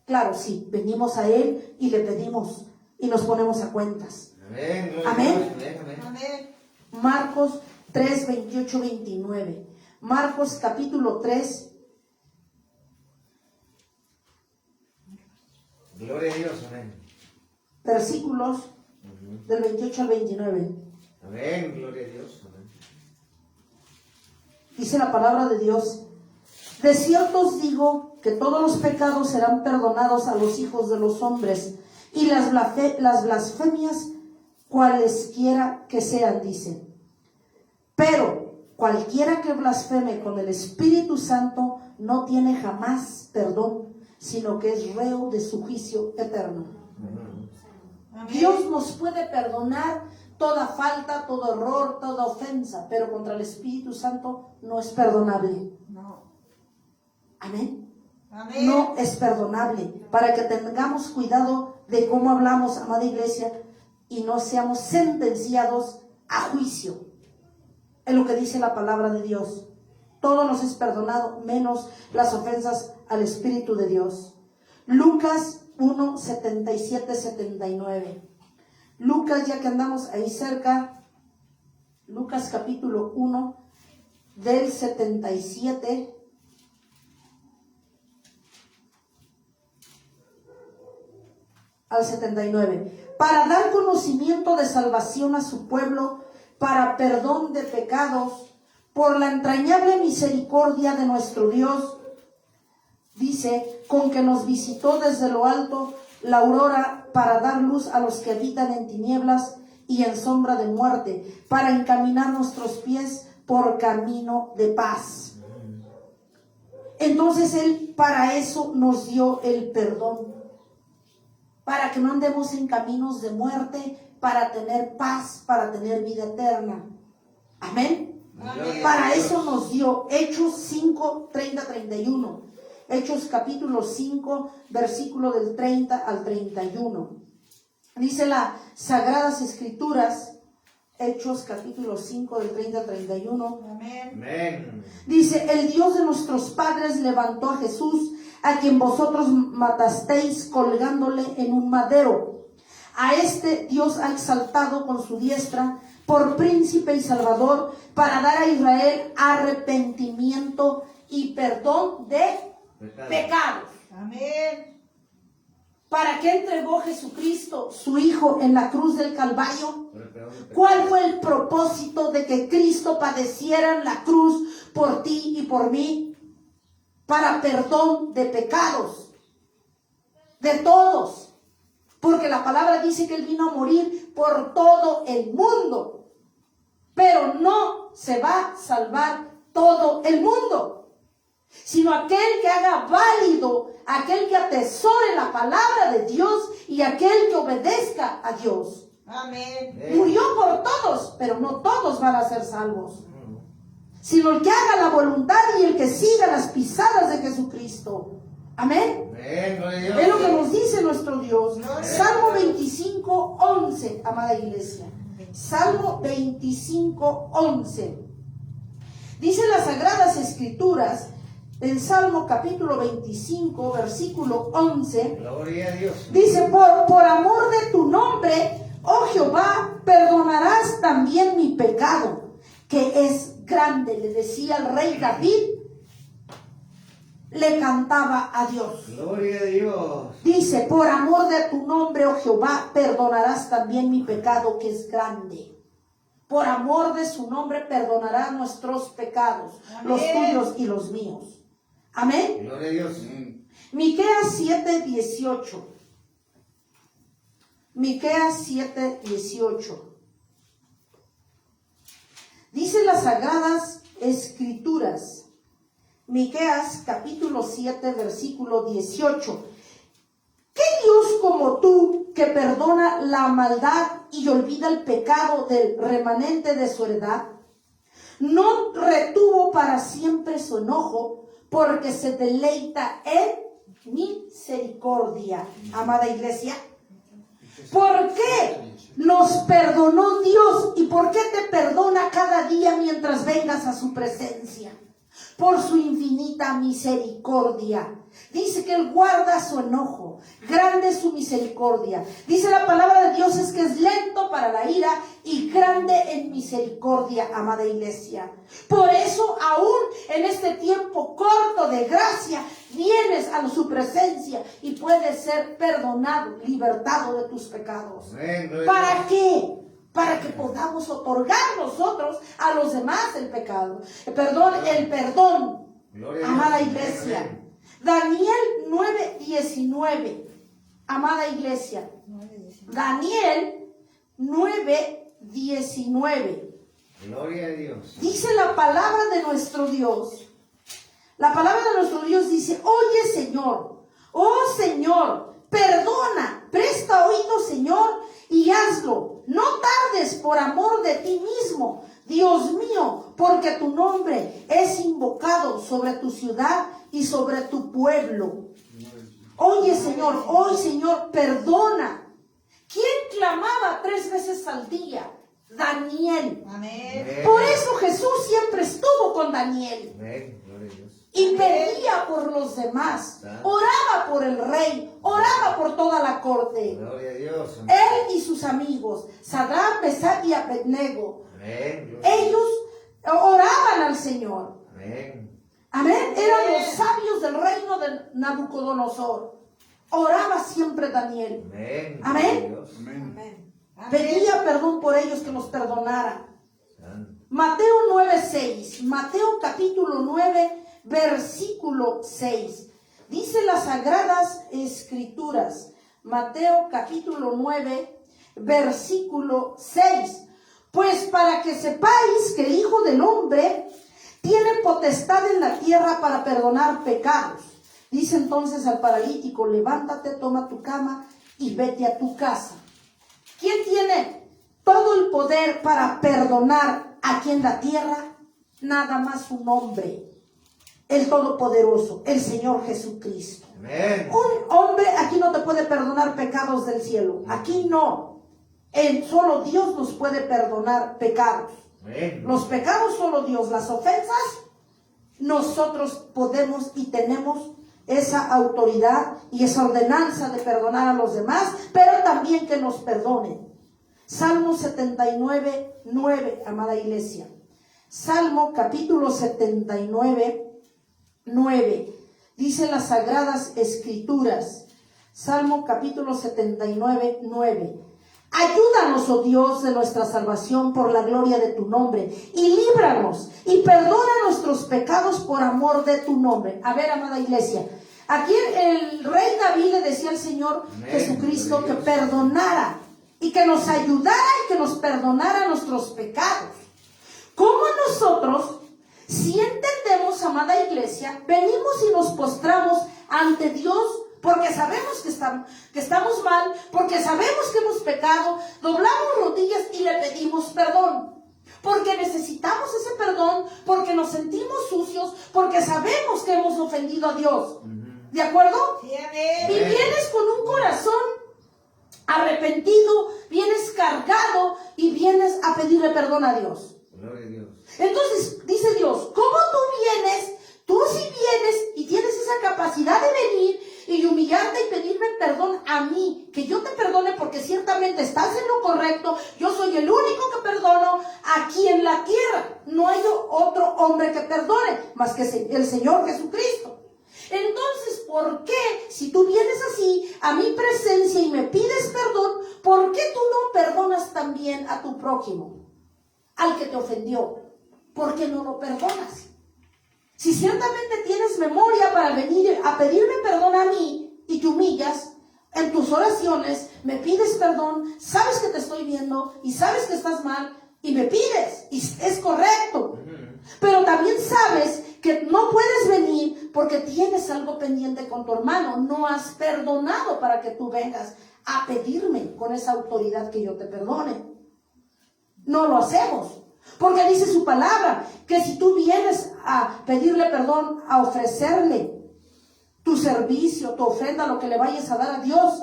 Claro, sí, venimos a Él y le pedimos y nos ponemos a cuentas.
Amén. Gloria
Amén.
a Dios. Amén. Amén.
Amén.
Marcos 3, 28, 29. Marcos capítulo 3.
Gloria a Dios. Amén.
Versículos del 28 al 29.
Amén. Gloria a Dios. Amén.
Dice la palabra de Dios: de cierto os digo que todos los pecados serán perdonados a los hijos de los hombres, y las blasfemias cualesquiera que sean, dice. Pero cualquiera que blasfeme con el Espíritu Santo no tiene jamás perdón, sino que es reo de su juicio eterno.
Amén.
Dios nos puede perdonar toda falta, todo error, toda ofensa, pero contra el Espíritu Santo no es perdonable.
No.
Amén.
Amén.
No es perdonable. Para que tengamos cuidado de cómo hablamos, amada iglesia, y no seamos sentenciados a juicio. Es lo que dice la palabra de Dios. Todo nos es perdonado, menos las ofensas al Espíritu de Dios. Lucas 1, 77, 79. Lucas, ya que andamos ahí cerca, Lucas capítulo 1, del 77 al 79. Para dar conocimiento de salvación a su pueblo, para perdón de pecados, por la entrañable misericordia de nuestro Dios, dice, con que nos visitó desde lo alto la aurora para dar luz a los que habitan en tinieblas y en sombra de muerte, para encaminar nuestros pies por camino de paz. Entonces Él para eso nos dio el perdón, para que no andemos en caminos de muerte, para tener paz, para tener vida eterna. Amén.
Amén.
Para eso nos dio Hechos 5, 30, 31. Hechos capítulo 5, versículo del 30 al 31. Dice las Sagradas Escrituras, Hechos capítulo 5, del 30 al 31.
Amén.
Amén.
Dice, el Dios de nuestros padres levantó a Jesús, a quien vosotros matasteis colgándole en un madero. A este Dios ha exaltado con su diestra por príncipe y salvador, para dar a Israel arrepentimiento y perdón de pecados.
Amén.
¿Para qué entregó Jesucristo, su Hijo, en la cruz del Calvario?
Por el perdón de pecados.
¿Cuál fue el propósito de que Cristo padeciera en la cruz por ti y por mí? Para perdón de pecados, de todos. Porque la palabra dice que Él vino a morir por todo el mundo. Pero no se va a salvar todo el mundo, sino aquel que haga válido, aquel que atesore la palabra de Dios y aquel que obedezca a Dios.
Amén.
Murió por todos, pero no todos van a ser salvos, sino el que haga la voluntad y el que siga las pisadas de Jesucristo. Amén.
Amén, gloria a Dios.
Es lo que nos dice nuestro Dios.
Gloria.
Salmo 25:11, amada iglesia. Salmo 25:11. Dice las Sagradas Escrituras, en Salmo capítulo 25, versículo 11,
Gloria a Dios.
dice, por amor de tu nombre, oh Jehová, perdonarás también mi pecado, que es grande. Le decía el rey David, le cantaba a Dios.
Gloria a Dios.
Dice, por amor de tu nombre, oh Jehová, perdonarás también mi pecado, que es grande. Por amor de su nombre perdonará nuestros pecados, los
Amén.
tuyos y los míos. Amén.
Gloria a Dios.
Miqueas 7:18. Miqueas 7:18. Dice las Sagradas Escrituras. Miqueas capítulo 7, versículo 18. ¿Qué Dios como tú que perdona la maldad y olvida el pecado del remanente de su heredad? No retuvo para siempre su enojo, porque se deleita en misericordia. Amada iglesia, ¿por qué nos perdonó Dios y por qué te perdona cada día mientras vengas a su presencia? Por su infinita misericordia. Dice que Él guarda su enojo, grande es su misericordia. Dice la palabra de Dios es que es lento para la ira y grande en misericordia, amada iglesia. Por eso aún en este tiempo corto de gracia, vienes a su presencia y puedes ser perdonado, libertado de tus pecados.
Amén, gloria a
¿Para
Dios.
qué? Para que podamos otorgar nosotros a los demás el pecado. El perdón,
Gloria a
amada
Dios.
iglesia.
Amén.
Daniel 9:19. Amada iglesia. Daniel 9:19.
Gloria a Dios.
Dice la palabra de nuestro Dios. La palabra de nuestro Dios dice, oye Señor, oh Señor, perdona, presta oído Señor y hazlo. No tardes por amor de ti mismo, Dios mío, porque tu nombre es invocado sobre tu ciudad y sobre tu pueblo. Oye Señor, hoy Señor, perdona. ¿Quién clamaba 3 veces al día? Daniel.
Amén.
Amén.
Por eso Jesús siempre estuvo con Daniel.
Amén, gloria a Dios.
Y pedía por los demás, oraba por el rey, oraba por toda la corte.
Gloria a Dios. Amén.
Él y sus amigos, Sadrach, Mesach y Abednego,
Amén. Gloria a Dios.
ellos oraban al Señor.
Amén.
Amén. Eran los sabios del reino de Nabucodonosor. Oraba siempre Daniel.
Amén.
Amén.
Gloria a Dios.
Amén.
Pedía perdón por ellos, que los perdonara.
Santo.
Mateo 9:6. Mateo capítulo 9, versículo 6. Dice las Sagradas Escrituras. Mateo capítulo 9, versículo 6. Pues para que sepáis que el Hijo del Hombre tiene potestad en la tierra para perdonar pecados. Dice entonces al paralítico, levántate, toma tu cama y vete a tu casa. ¿Quién tiene todo el poder para perdonar aquí en la tierra? Nada más un hombre, el Todopoderoso, el Señor Jesucristo.
Amén.
Un hombre aquí no te puede perdonar pecados del cielo. Aquí no. Solo Dios nos puede perdonar pecados.
Amén.
Los pecados solo Dios. Las ofensas, nosotros podemos y tenemos esa autoridad y esa ordenanza de perdonar a los demás, pero también que nos perdonen. Salmo 79, 9, amada iglesia. Salmo capítulo 79, 9. Dice las Sagradas Escrituras. Salmo capítulo 79, 9. Ayúdanos, oh Dios de nuestra salvación, por la gloria de tu nombre, y líbranos y perdona nuestros pecados por amor de tu nombre. A ver, amada iglesia, aquí el rey David le decía al Señor
Amén.
Jesucristo que perdonara y que nos ayudara y que nos perdonara nuestros pecados. ¿Cómo nosotros, si entendemos, amada iglesia, venimos y nos postramos ante Dios porque sabemos que estamos mal, porque sabemos que hemos pecado, doblamos rodillas y le pedimos perdón? Porque necesitamos ese perdón, porque nos sentimos sucios, porque sabemos que hemos ofendido a Dios. ¿De acuerdo?
Sí, amén.
Y vienes con un corazón arrepentido, vienes cargado y vienes a pedirle perdón a Dios.
Gloria a Dios.
Entonces, dice Dios, ¿cómo tú vienes? Tú sí vienes y tienes esa capacidad de venir y humillarte y pedirme perdón a mí, que yo te perdone porque ciertamente estás en lo correcto. Yo soy el único que perdono aquí en la tierra. No hay otro hombre que perdone más que el Señor Jesucristo. Entonces, ¿por qué si tú vienes así a mi presencia y me pides perdón, por qué tú no perdonas también a tu prójimo, al que te ofendió? ¿Por qué no lo perdonas? Si ciertamente tienes memoria para venir a pedirme perdón a mí y te humillas en tus oraciones, me pides perdón, sabes que te estoy viendo y sabes que estás mal y me pides, y es correcto. Pero también sabes que no puedes venir porque tienes algo pendiente con tu hermano, no has perdonado para que tú vengas a pedirme con esa autoridad que yo te perdone. No lo hacemos. Porque dice su palabra, que si tú vienes a pedirle perdón, a ofrecerle tu servicio, tu ofrenda, lo que le vayas a dar a Dios,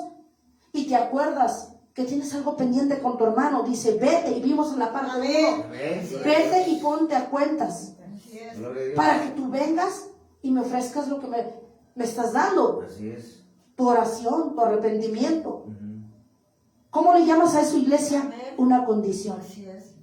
y te acuerdas que tienes algo pendiente con tu hermano, dice, vete, y vimos en la parte 1,
Amén.
vete y ponte a cuentas,
Así es.
Gloria a Dios.
para que tú vengas y me ofrezcas lo que me estás dando,
Así es.
tu oración, tu arrepentimiento. ¿Cómo le llamas a eso, iglesia?
Amén.
Una condición.
Así es.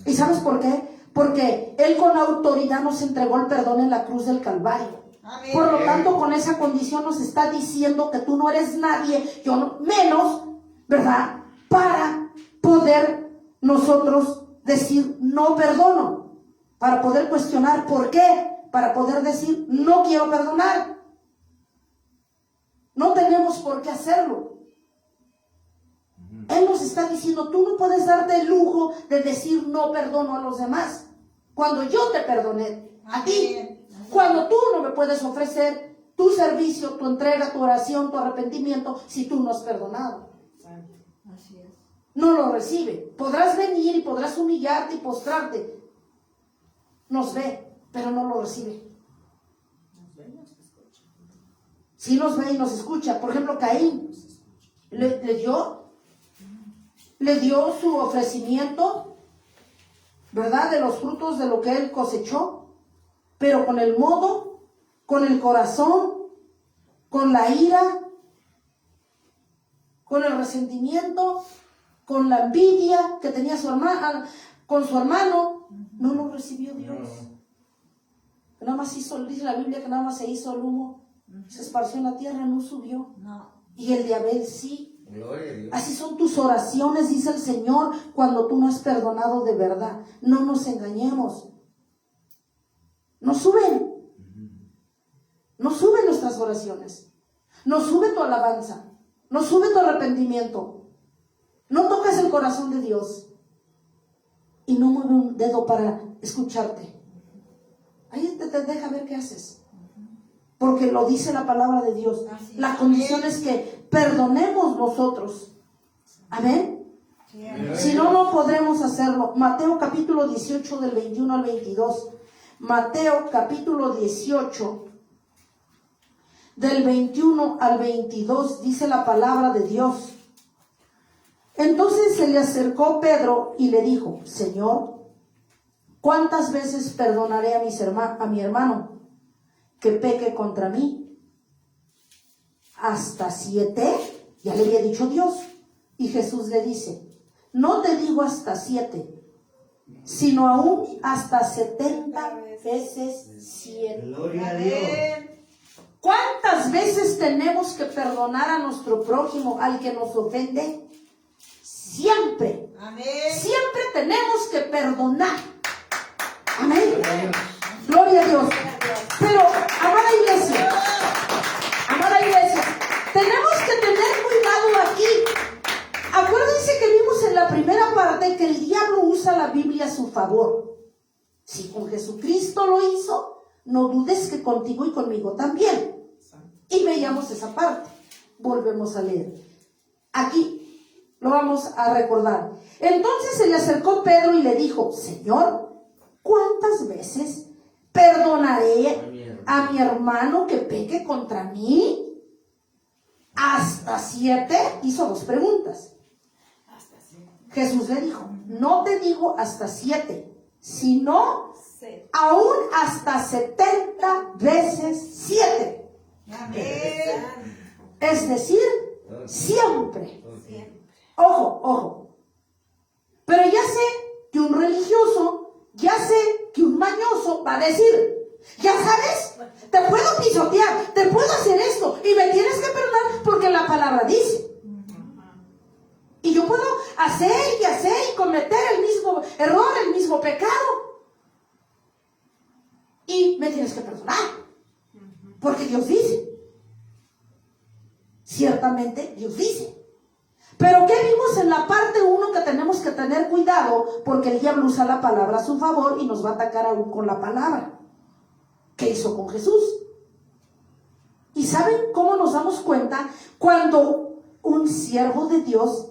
¿Y sabes por qué? Porque Él con autoridad nos entregó el perdón en la cruz del Calvario.
Amén.
Por lo tanto, con esa condición nos está diciendo que tú no eres nadie, yo no, menos, ¿verdad? Para poder nosotros decir no perdono. Para poder cuestionar por qué. Para poder decir no quiero perdonar. No tenemos por qué hacerlo. Él nos está diciendo, tú no puedes darte el lujo de decir no perdono a los demás, cuando yo te perdoné a ti,
Amén.
cuando tú no me puedes ofrecer tu servicio, tu entrega, tu oración, tu arrepentimiento, si tú no has perdonado.
Así es.
No lo recibe. Podrás venir y podrás humillarte y postrarte. Nos ve, pero no lo recibe. Sí nos ve y nos escucha. Por ejemplo, Caín le dio su ofrecimiento, ¿verdad? De los frutos de lo que él cosechó, pero con el modo, con el corazón, con la ira, con el resentimiento, con la envidia que tenía con su hermano, no lo recibió Dios. Nada más hizo, dice la Biblia que nada más se hizo el humo, se esparció en la tierra, no subió.
No.
Y el de Abel sí.
Gloria a Dios.
Así son tus oraciones, dice el Señor, cuando tú no has perdonado de verdad. No nos engañemos. No suben. No suben nuestras oraciones. No sube tu alabanza. No sube tu arrepentimiento. No tocas el corazón de Dios. Y no mueve un dedo para escucharte. Ahí te deja ver qué haces. Porque lo dice la palabra de Dios.
Así es.
La condición es que perdonemos nosotros. Amén.
Sí, amén.
Si no, no podremos hacerlo. Mateo capítulo 18 del 21 al 22. Mateo capítulo 18 del 21 al 22 dice la palabra de Dios. Entonces se le acercó Pedro y le dijo, Señor, ¿cuántas veces perdonaré a mi hermano que peque contra mí? ¿Hasta 7? Ya le había dicho Dios. Y Jesús le dice, no te digo hasta 7, sino aún hasta 70 veces 7.
Gloria a Dios.
Amén.
¿Cuántas veces tenemos que perdonar a nuestro prójimo, al que nos ofende? Siempre.
Amén.
Siempre tenemos que perdonar. Amén.
Gloria a Dios.
Gloria a Dios. Pero, amada iglesia, tenemos que tener cuidado aquí. Acuérdense que vimos en la primera parte que el diablo usa la Biblia a su favor. Si con Jesucristo lo hizo, no dudes que contigo y conmigo también. Y veíamos esa parte. Volvemos a leer. Aquí lo vamos a recordar. Entonces se le acercó Pedro y le dijo: Señor, ¿cuántas veces perdonaré a mi hermano que peque contra mí? ¿Hasta 7? Hizo 2 preguntas. Jesús le dijo: no te digo hasta 7, sino aún hasta 70 veces 7.
Amén.
Es decir, siempre.
Ok.
Ojo, ojo. Pero ya sé que un religioso, ya sé que un mañoso va a decir: ya sabes, te puedo pisotear, te puedo hacer esto y me tienes que perdonar porque la palabra dice. Y yo puedo hacer y cometer el mismo error, el mismo pecado. Y me tienes que perdonar. Porque Dios dice. Ciertamente Dios dice. Pero ¿qué vimos en la parte 1? Que tenemos que tener cuidado porque el diablo usa la palabra a su favor y nos va a atacar aún con la palabra. ¿Qué hizo con Jesús? ¿Y saben cómo nos damos cuenta cuando un siervo de Dios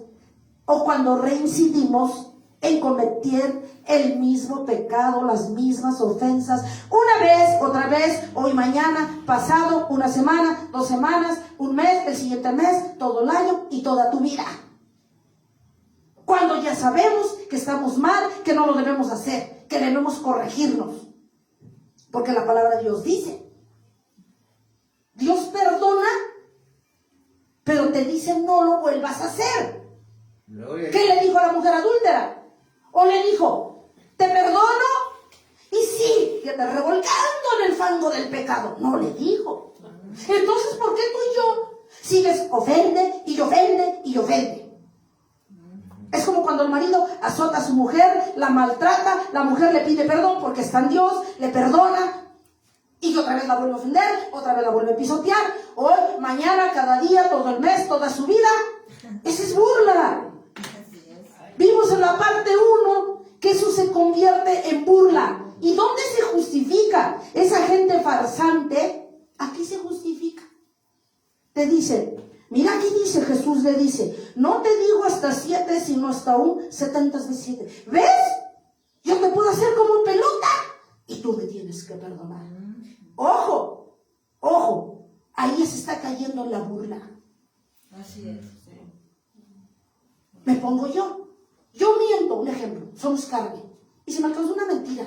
o cuando reincidimos en cometer el mismo pecado, las mismas ofensas, una vez, otra vez, hoy, mañana, pasado, una semana, 2 semanas, un mes, el siguiente mes, todo el año y toda tu vida? Cuando ya sabemos que estamos mal, que no lo debemos hacer, que debemos corregirnos. Porque la palabra de Dios dice: Dios perdona, pero te dice no lo vuelvas a hacer.
Gloria a
¿Qué
Dios.
le dijo a la mujer adúltera? O le dijo: te perdono y síguete revolcando en el fango del pecado. No le dijo. Entonces, ¿por qué tú y yo sigues ofende y ofende y ofende? Es como cuando el marido azota a su mujer, la maltrata, la mujer le pide perdón porque está en Dios, le perdona y otra vez la vuelve a ofender, otra vez la vuelve a pisotear, hoy, mañana, cada día, todo el mes, toda su vida. Esa es burla. Vimos en la parte 1 que eso se convierte en burla. ¿Y dónde se justifica esa gente farsante? Aquí se justifica. Te dice, mira, aquí dice, Jesús le dice: no te digo hasta 7, sino hasta aún 70 veces 7. ¿Ves? Yo te puedo hacer como pelota y tú me tienes que perdonar. Ojo, ojo, ahí se está cayendo en la burla.
Así es.
Me pongo yo miento, un ejemplo, somos carne, y se me alcanzó una mentira,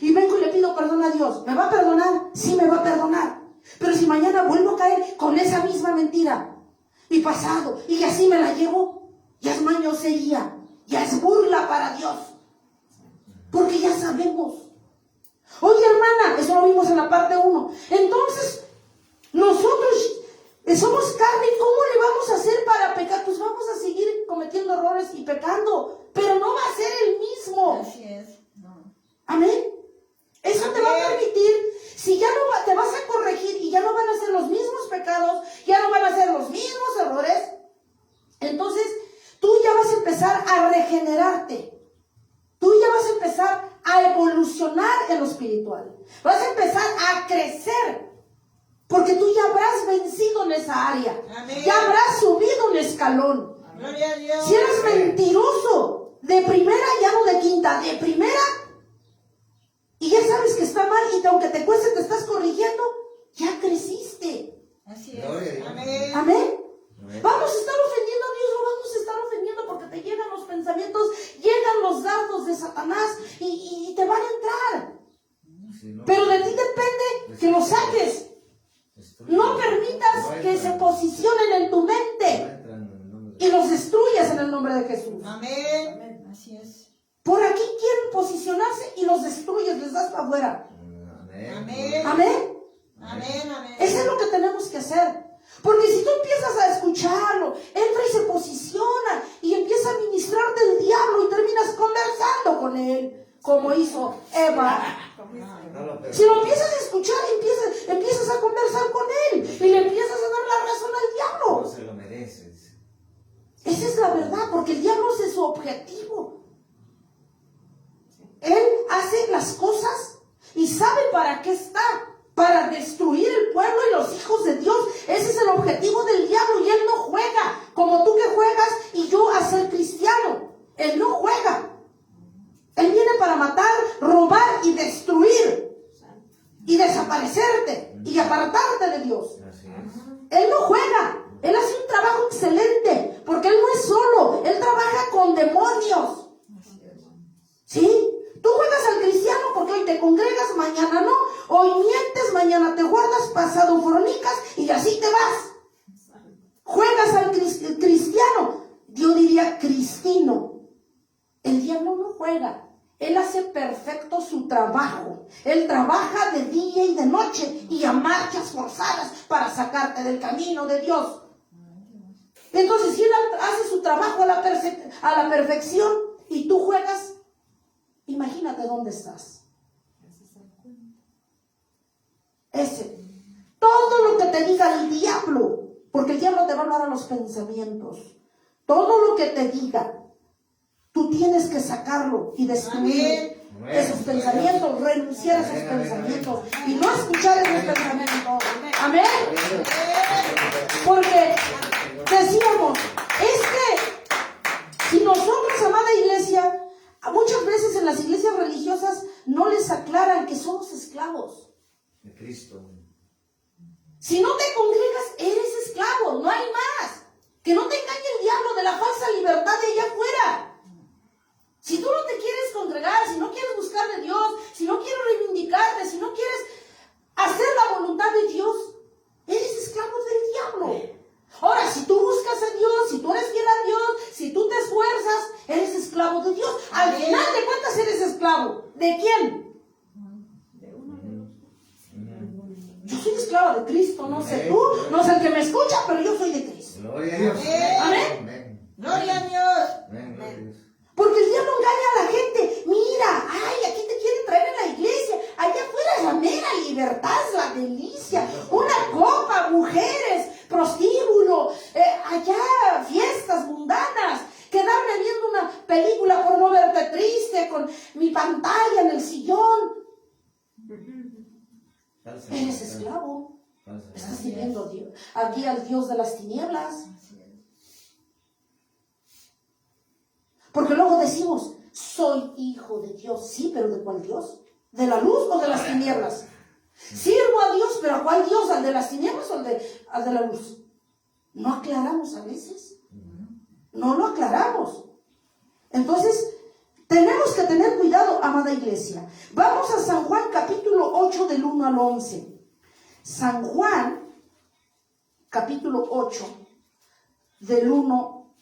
y vengo y le pido perdón a Dios. ¿Me va a perdonar? Sí, me va a perdonar. Pero si mañana vuelvo a caer con esa misma mentira, y pasado, y así me la llevo, ya es mañosería, ya es burla para Dios, porque ya sabemos. Oye, hermana, eso lo vimos en la parte 1. Entonces, nosotros somos carne, ¿cómo le vamos a hacer para pecar? Pues vamos a seguir cometiendo errores y pecando, pero no va a ser el mismo.
Así es. No.
Amén. Eso te va a permitir, si ya no te vas a corregir y ya no van a ser los mismos pecados, ya no van a ser los mismos errores, entonces tú ya vas a empezar a regenerarte. Tú ya vas a empezar a evolucionar en lo espiritual. Vas a empezar a crecer. Porque tú ya habrás vencido en esa área.
Amén.
Ya habrás subido un escalón.
Gloria a Dios.
Si eres mentiroso, de primera, ya no de quinta, de primera, y ya sabes que está mal, y aunque te cueste, te estás corrigiendo, ya creciste.
Así es.
Gloria a Dios.
Amén.
Amén.
Amén.
Vamos a estar ofendiendo a Dios, lo vamos a estar ofendiendo porque te llegan los pensamientos, llegan los dardos de Satanás y te van a entrar.
Si no,
Pero de ti depende que lo saques. No permitas que se posicionen en tu mente y los destruyas en el nombre de Jesús.
Amén. Así es.
Por aquí quieren posicionarse y los destruyes, les das para afuera.
Amén.
Amén.
Amén.
Amén, amén.
Eso es lo que tenemos que hacer. Porque si tú empiezas a escucharlo, entra y se posiciona y empieza a ministrarte el diablo y terminas conversando con él, como hizo Eva. Si lo empiezas a escuchar, empiezas a conversar con él y le empiezas a dar la razón al diablo.
No se lo mereces.
Esa es la verdad, porque el diablo ese es su objetivo. Él hace las cosas y sabe para qué está. Para destruir el pueblo y los hijos de Dios. Ese es el objetivo del diablo. Y él no juega como tú que juegas y yo a ser cristiano. Él no juega. Él viene para matar, robar y destruir. Y desaparecerte. Y apartarte de Dios.
Así es.
Él no juega. Él hace un trabajo excelente. Porque él no es solo. Él trabaja con demonios. ¿Sí? Tú juegas al cristiano porque hoy te congregas, mañana no. Hoy mientes, mañana te guardas, pasado fornicas y así te vas. Juegas al cristiano. Yo diría cristino. El diablo no juega. Él hace perfecto su trabajo. Él trabaja de día y de noche y a marchas forzadas para sacarte del camino de Dios. Entonces, si él hace su trabajo a la perfección y tú juegas, imagínate dónde estás. Todo lo que te diga el diablo, porque el diablo te va a hablar a los pensamientos. Todo lo que te diga, tú tienes que sacarlo y destruir esos pensamientos, renunciar a esos pensamientos y no escuchar esos pensamientos. Amén. Porque decíamos, es que si nosotros, amada iglesia, muchas veces en las iglesias religiosas no les aclaran que somos esclavos
de Cristo.
Si no te congregas, eres esclavo, no hay más. Que no te engañe el diablo de la falsa libertad de allá afuera. Si tú no te quieres congregar, si no quieres buscar de Dios, si no quieres reivindicarte, si no quieres hacer la voluntad de Dios, eres esclavo del diablo. Ahora, si tú buscas a Dios, si tú eres fiel a Dios, si tú te esfuerzas, eres esclavo de Dios. Al final de cuentas eres esclavo. ¿De quién? Yo soy esclava de Cristo, no sé tú, no sé el que me escucha, pero yo soy de Cristo.
Gloria a Dios.
Amén.
Gloria a Dios.
Amén, gloria a Dios.
Porque el diablo engaña a la gente. Mira, ay, aquí te quieren traer en la iglesia. Allá afuera es la mera libertad, es la delicia. Una copa, mujeres, prostíbulo, allá fiestas mundanas. Quedarme viendo una película por no verte triste, con mi pantalla en el sillón. Eres esclavo. Estás sirviendo aquí al Dios de las tinieblas. Porque luego decimos, soy hijo de Dios. Sí, pero ¿de cuál Dios? ¿De la luz o de las tinieblas? Sirvo a Dios, pero ¿a cuál Dios? ¿Al de las tinieblas o al de la luz? No aclaramos a veces. No lo aclaramos. Entonces, tenemos que tener cuidado, amada iglesia. Vamos a San Juan capítulo 8 del 1 al 11. San Juan capítulo 8 del 1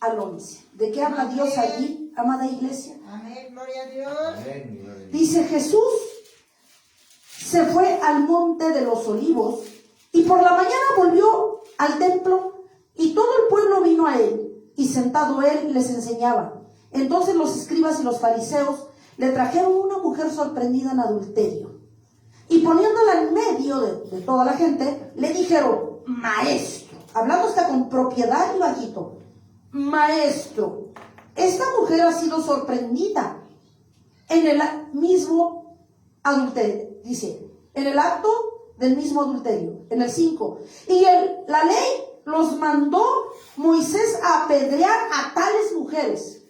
al 11. ¿De qué habla Dios allí, amada iglesia?
Amén, gloria a Dios.
Amén, gloria a Dios.
Dice, Jesús se fue al monte de los olivos y por la mañana volvió al templo y todo el pueblo vino a él y sentado él les enseñaba. Entonces los escribas y los fariseos le trajeron una mujer sorprendida en adulterio y poniéndola en medio de toda la gente le dijeron, maestro, hablando hasta con propiedad y bajito, maestro, esta mujer ha sido sorprendida en el mismo adulterio, dice, en el acto del mismo adulterio, en el 5. Y la ley los mandó Moisés a apedrear a tales mujeres.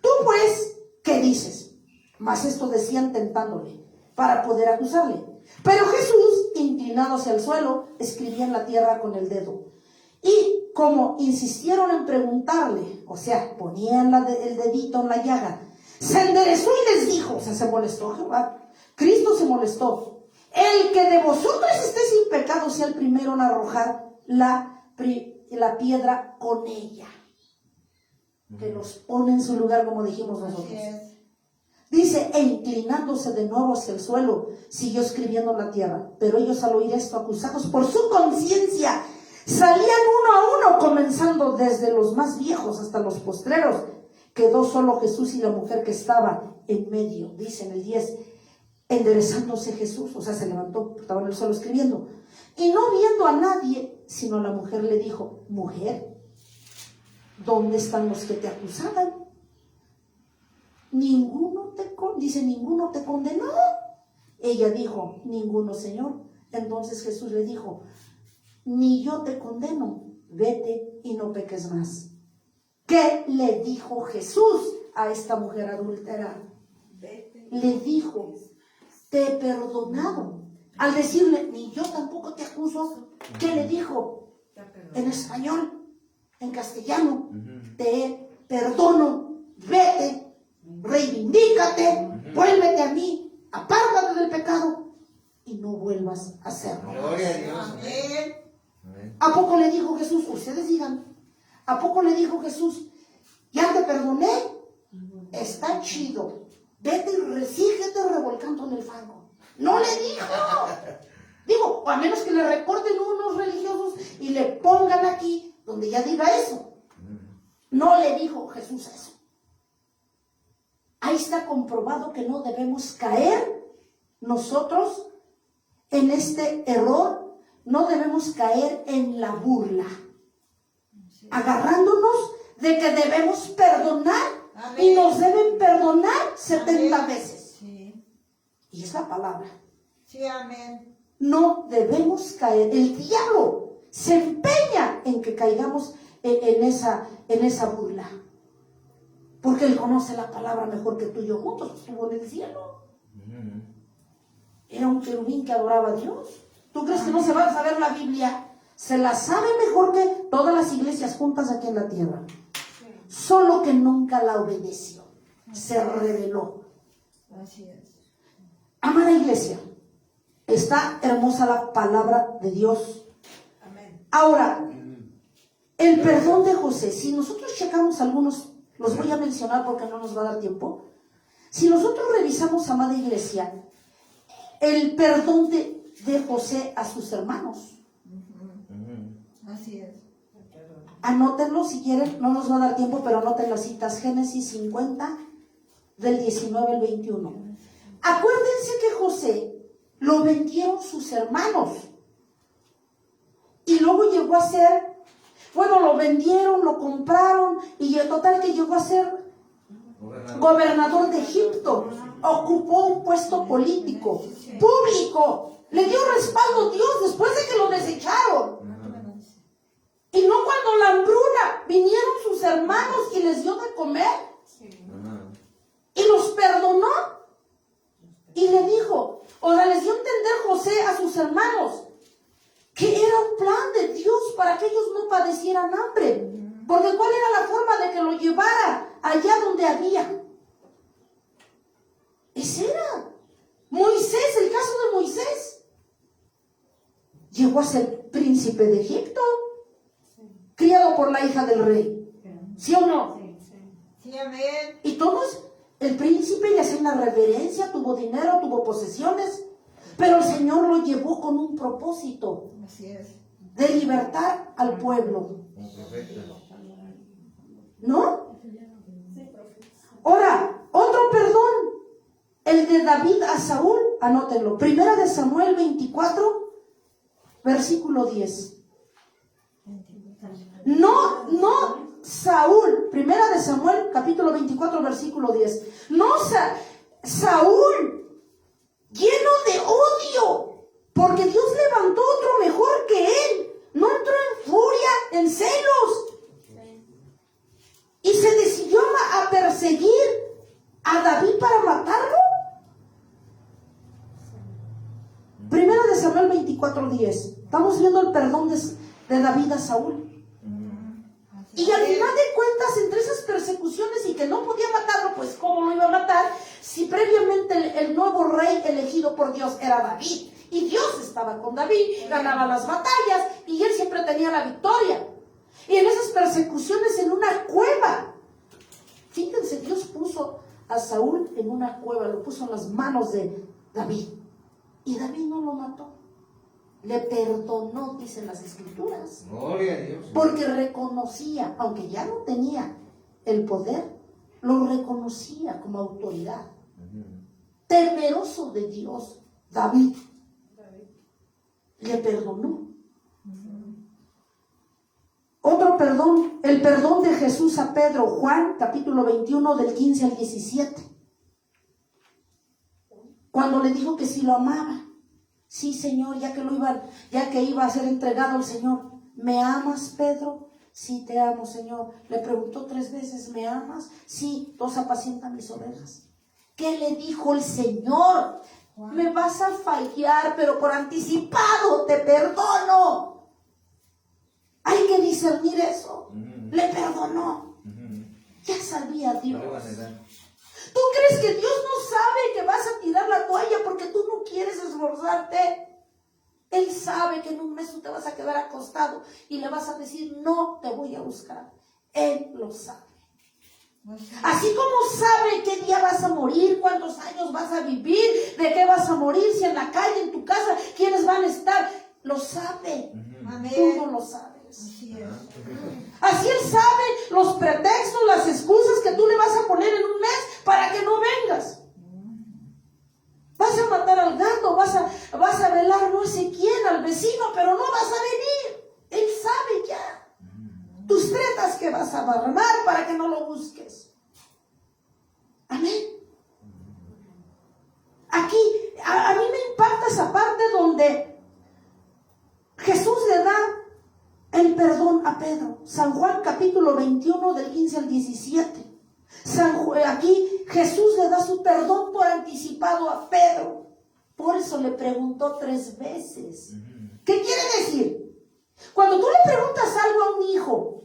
Tú pues, ¿qué dices? Mas esto decían tentándole, para poder acusarle. Pero Jesús, inclinado hacia el suelo, escribía en la tierra con el dedo. Y como insistieron en preguntarle, o sea, ponían el dedito en la llaga, se enderezó y les dijo, o sea, se molestó Jehová, Cristo se molestó. El que de vosotros esté sin pecado sea el primero en arrojar la piedra con ella. Que los pone en su lugar, como dijimos nosotros. Dice, e inclinándose de nuevo hacia el suelo, siguió escribiendo en la tierra. Pero ellos al oír esto, acusados por su conciencia, salían uno a uno, comenzando desde los más viejos hasta los postreros. Quedó solo Jesús y la mujer que estaba en medio. Dice en el 10, enderezándose Jesús, o sea, se levantó, estaba en el suelo escribiendo. Y no viendo a nadie, sino a la mujer le dijo, mujer, ¿dónde están los que te acusaban? Ninguno te condenó. Ella dijo, ninguno, Señor. Entonces Jesús le dijo, ni yo te condeno, vete y no peques más. ¿Qué le dijo Jesús a esta mujer adúltera? Le dijo, te he perdonado. Al decirle, ni yo tampoco te acuso, ¿qué le dijo? En español, en castellano, te perdono, vete, reivindícate, vuélvete a mí, apártate del pecado y no vuelvas a hacerlo.
Gloria a Dios.
Amén.
Amén.
¿A poco le dijo Jesús? Ustedes digan, ¿a poco le dijo Jesús, ya te perdoné? Está chido, vete y síguete revolcando en el fango. No le dijo. Digo, a menos que le recorten unos religiosos y le pongan aquí donde ya diga eso. No le dijo Jesús eso. Ahí está comprobado que no debemos caer nosotros en este error. No debemos caer en la burla, agarrándonos de que debemos perdonar.
Amén.
Y nos deben perdonar 70
Amén.
veces.
Sí.
Y es la palabra.
Sí, amén.
No debemos caer. El diablo se empeña en que caigamos en esa burla. Porque él conoce la palabra mejor que tú y yo juntos. Estuvo en el cielo. Era un querubín que adoraba a Dios. ¿Tú crees que no se va a saber la Biblia? Se la sabe mejor que todas las iglesias juntas aquí en la tierra. Solo que nunca la obedeció. Se rebeló.
Así es.
Amada iglesia, está hermosa la palabra de Dios.
Amén.
Ahora, el perdón de José, si nosotros checamos algunos, los voy a mencionar porque no nos va a dar tiempo. Si nosotros revisamos, amada iglesia, el perdón de José a sus hermanos,
Así es.
anótenlo si quieren, no nos va a dar tiempo, pero anoten las citas, Génesis 50, del 19 al 21. Acuérdense que José lo vendieron sus hermanos. Y luego llegó a ser, bueno, lo vendieron, lo compraron, y en total que llegó a ser gobernador de Egipto. Ocupó un puesto político, público. Le dio respaldo a Dios después de que lo desecharon. Y no cuando la hambruna vinieron sus hermanos y les dio de comer. Y los perdonó. Y le dijo, o sea, les dio a entender José a sus hermanos que era un plan de Dios para que ellos no padecieran hambre. Porque ¿cuál era la forma de que lo llevara allá donde había? Ese era Moisés, el caso de Moisés. Llegó a ser príncipe de Egipto, criado por la hija del rey. ¿Sí o no?
Sí, amén.
Y todos, el príncipe le hacía una reverencia, tuvo dinero, tuvo posesiones, pero el Señor lo llevó con un propósito
Así es.
de libertar al pueblo. ¿No? Ahora, otro perdón, el de David a Saúl, anótenlo, Primera de Samuel 24, versículo 10. No, Saúl, Primera de Samuel, capítulo 24, versículo 10. No, Saúl, lleno de odio, porque Dios levantó otro mejor que él. No entró en furia, en celos. Y se decidió a perseguir a David para matarlo. Primera de Samuel 24:10. Estamos viendo el perdón de David a Saúl. Y al final de cuentas, entre esas persecuciones y que no podía matarlo, pues ¿cómo lo iba a matar? Si previamente el nuevo rey elegido por Dios era David. Y Dios estaba con David, ganaba las batallas y él siempre tenía la victoria. Y en esas persecuciones en una cueva, fíjense, Dios puso a Saúl en una cueva, lo puso en las manos de David. Y David no lo mató. Le perdonó, dicen las escrituras.
Gloria a Dios.
Porque reconocía, aunque ya no tenía el poder, lo reconocía como autoridad. Temeroso de Dios, David le perdonó. Otro perdón, el perdón de Jesús a Pedro, Juan capítulo 21 del 15 al 17. Cuando le dijo que si lo amaba. Sí, Señor, ya que iba a ser entregado al Señor. ¿Me amas, Pedro? Sí, te amo, Señor. Le preguntó 3 veces, ¿me amas? Sí, entonces apacienta mis ovejas. ¿Qué le dijo el Señor? Me vas a fallar, pero por anticipado te perdono. Hay que discernir eso. Le perdonó. Ya sabía Dios.
No le van a dar.
¿Tú crees que Dios no sabe que vas a tirar la toalla porque tú no quieres esforzarte? Él sabe que en un mes tú te vas a quedar acostado y le vas a decir, no te voy a buscar. Él lo sabe. Así como sabe qué día vas a morir, cuántos años vas a vivir, de qué vas a morir, si en la calle, en tu casa, quiénes van a estar, lo sabe. Tú no lo sabes.
Así es.
Así Él sabe los pretextos, las excusas que tú le vas a poner en un mes para que no vengas. Vas a matar al gato, vas a velar no sé quién, al vecino, pero no vas a venir. Él sabe ya tus tretas que vas a armar para que no lo busques. Amén. Aquí, a mí me impacta esa parte donde Jesús le da el perdón a Pedro. San Juan capítulo 21 del 15 al 17. Aquí Jesús le da su perdón por anticipado a Pedro. Por eso le preguntó 3 veces. ¿Qué quiere decir? Cuando tú le preguntas algo a un hijo,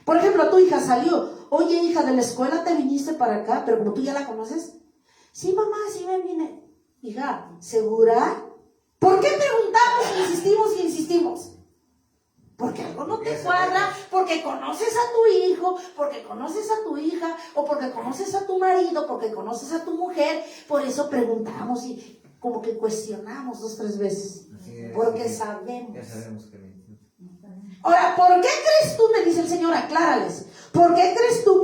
por ejemplo, tu hija salió, oye hija, de la escuela te viniste para acá, pero como tú ya la conoces, sí mamá, sí me vine. Hija, ¿segura? ¿Por qué preguntamos, insistimos y insistimos? Porque algo no te cuadra, porque conoces a tu hijo, porque conoces a tu hija, o porque conoces a tu marido, porque conoces a tu mujer. Por eso preguntamos y como que cuestionamos 2, 3 veces. Porque sabemos.
Ya sabemos que mentimos.
Ahora, ¿por qué crees tú? Me dice el Señor, aclárales. ¿Por qué crees tú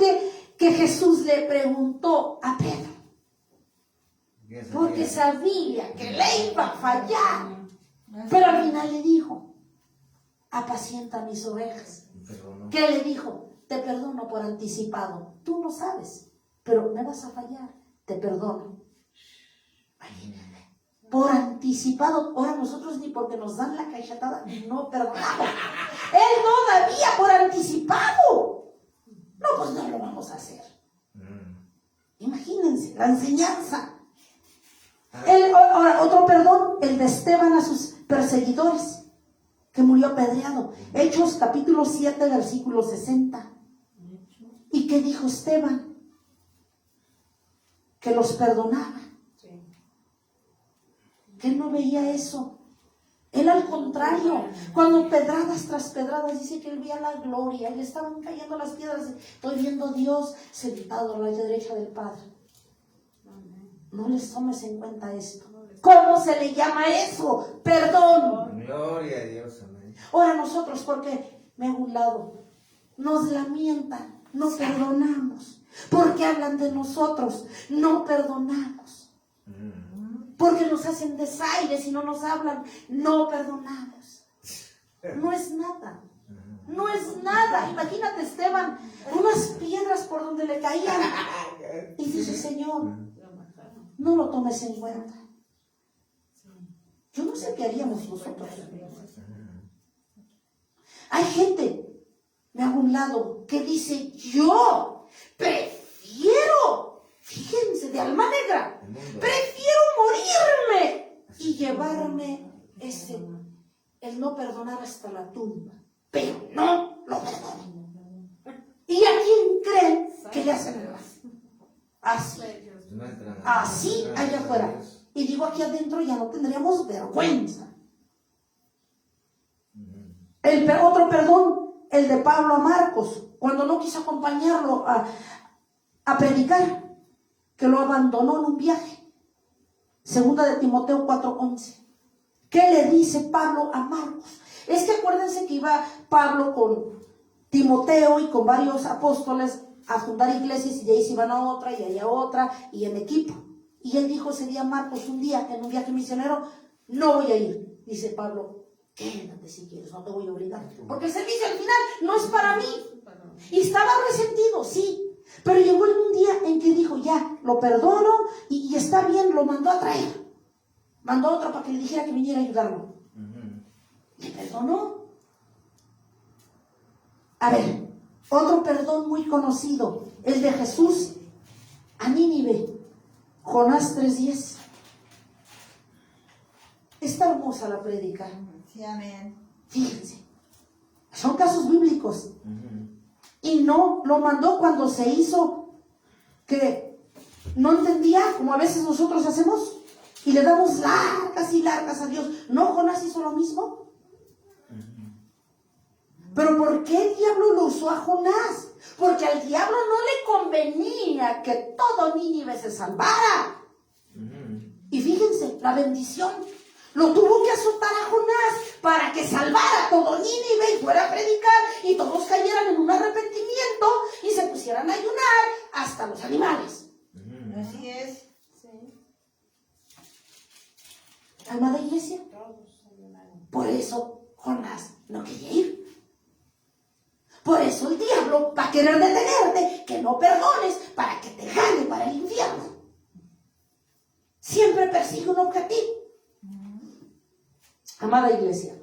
que Jesús le preguntó a Pedro? Porque sabía que le iba a fallar. Pero al final le dijo, apacienta mis ovejas. ¿Qué le dijo? Te perdono por anticipado. Tú no sabes, pero me vas a fallar. Te perdono. Imagínate. Por anticipado. Ahora nosotros ni porque nos dan la cachetada no perdonamos. Él todavía por anticipado. No, pues no lo vamos a hacer. Imagínense la enseñanza. Ahora, otro perdón, el de Esteban a sus perseguidores, que murió apedreado. Hechos capítulo 7, versículo 60. ¿Y qué dijo Esteban? Que los perdonaba. Que él no veía eso. Él al contrario, cuando pedradas tras pedradas, dice que él veía la gloria, le estaban cayendo las piedras. Estoy viendo a Dios sentado a la derecha del Padre. No les tomes en cuenta esto. ¿Cómo se le llama eso? Perdón.
Gloria a Dios, amén.
Ahora nosotros, porque me hago un lado, nos lamentan, no perdonamos. Porque hablan de nosotros, no perdonamos. Porque nos hacen desaires y no nos hablan, no perdonamos. No es nada. No es nada. Imagínate Esteban, unas piedras por donde le caían. Y dice, Señor, no lo tomes en cuenta. Yo no sé qué haríamos nosotros. Hay gente, me hago un lado, que dice, yo prefiero, fíjense, de alma negra, prefiero morirme y llevarme el no perdonar hasta la tumba. Pero no lo perdono. ¿Y a quién creen que le hacen el mal? Así. Así allá afuera. Y digo, aquí adentro ya no tendríamos vergüenza. Otro perdón, el de Pablo a Marcos, cuando no quiso acompañarlo a a predicar, que lo abandonó en un viaje. Segunda de Timoteo 4:11. ¿Qué le dice Pablo a Marcos? Es que acuérdense que iba Pablo con Timoteo y con varios apóstoles a fundar iglesias, y de ahí se iban a otra y allá a otra y en equipo. Y él dijo ese día a Marcos, un día en un viaje misionero, no voy a ir. Dice Pablo, quédate si quieres, no te voy a obligar, porque el servicio al final no es para mí. Y estaba resentido, sí, pero llegó un día en que dijo, ya, lo perdono y está bien, lo mandó a traer. Mandó a otro para que le dijera que viniera a ayudarlo. Le perdonó. A ver, otro perdón muy conocido, el de Jesús a Nínive, Jonás 3:10. Está hermosa la prédica.
Sí, amén.
Fíjense, son casos bíblicos. Y no lo mandó cuando se hizo que no entendía, como a veces nosotros hacemos, y le damos largas y largas a Dios. ¿No Jonás hizo lo mismo? Pero ¿por qué el diablo lo usó a Jonás? Porque al diablo no le convenía que todo Nínive se salvara. Y fíjense, la bendición lo tuvo que azotar a Jonás para que salvara todo Nínive y fuera a predicar y todos cayeran en un arrepentimiento y se pusieran a ayunar, hasta los animales.
Así es.
Amada iglesia, por eso Jonás no quería ir. Por eso el diablo va a querer detenerte, que no perdones, para que te gane para el infierno. Siempre persigue un objetivo. Amada iglesia,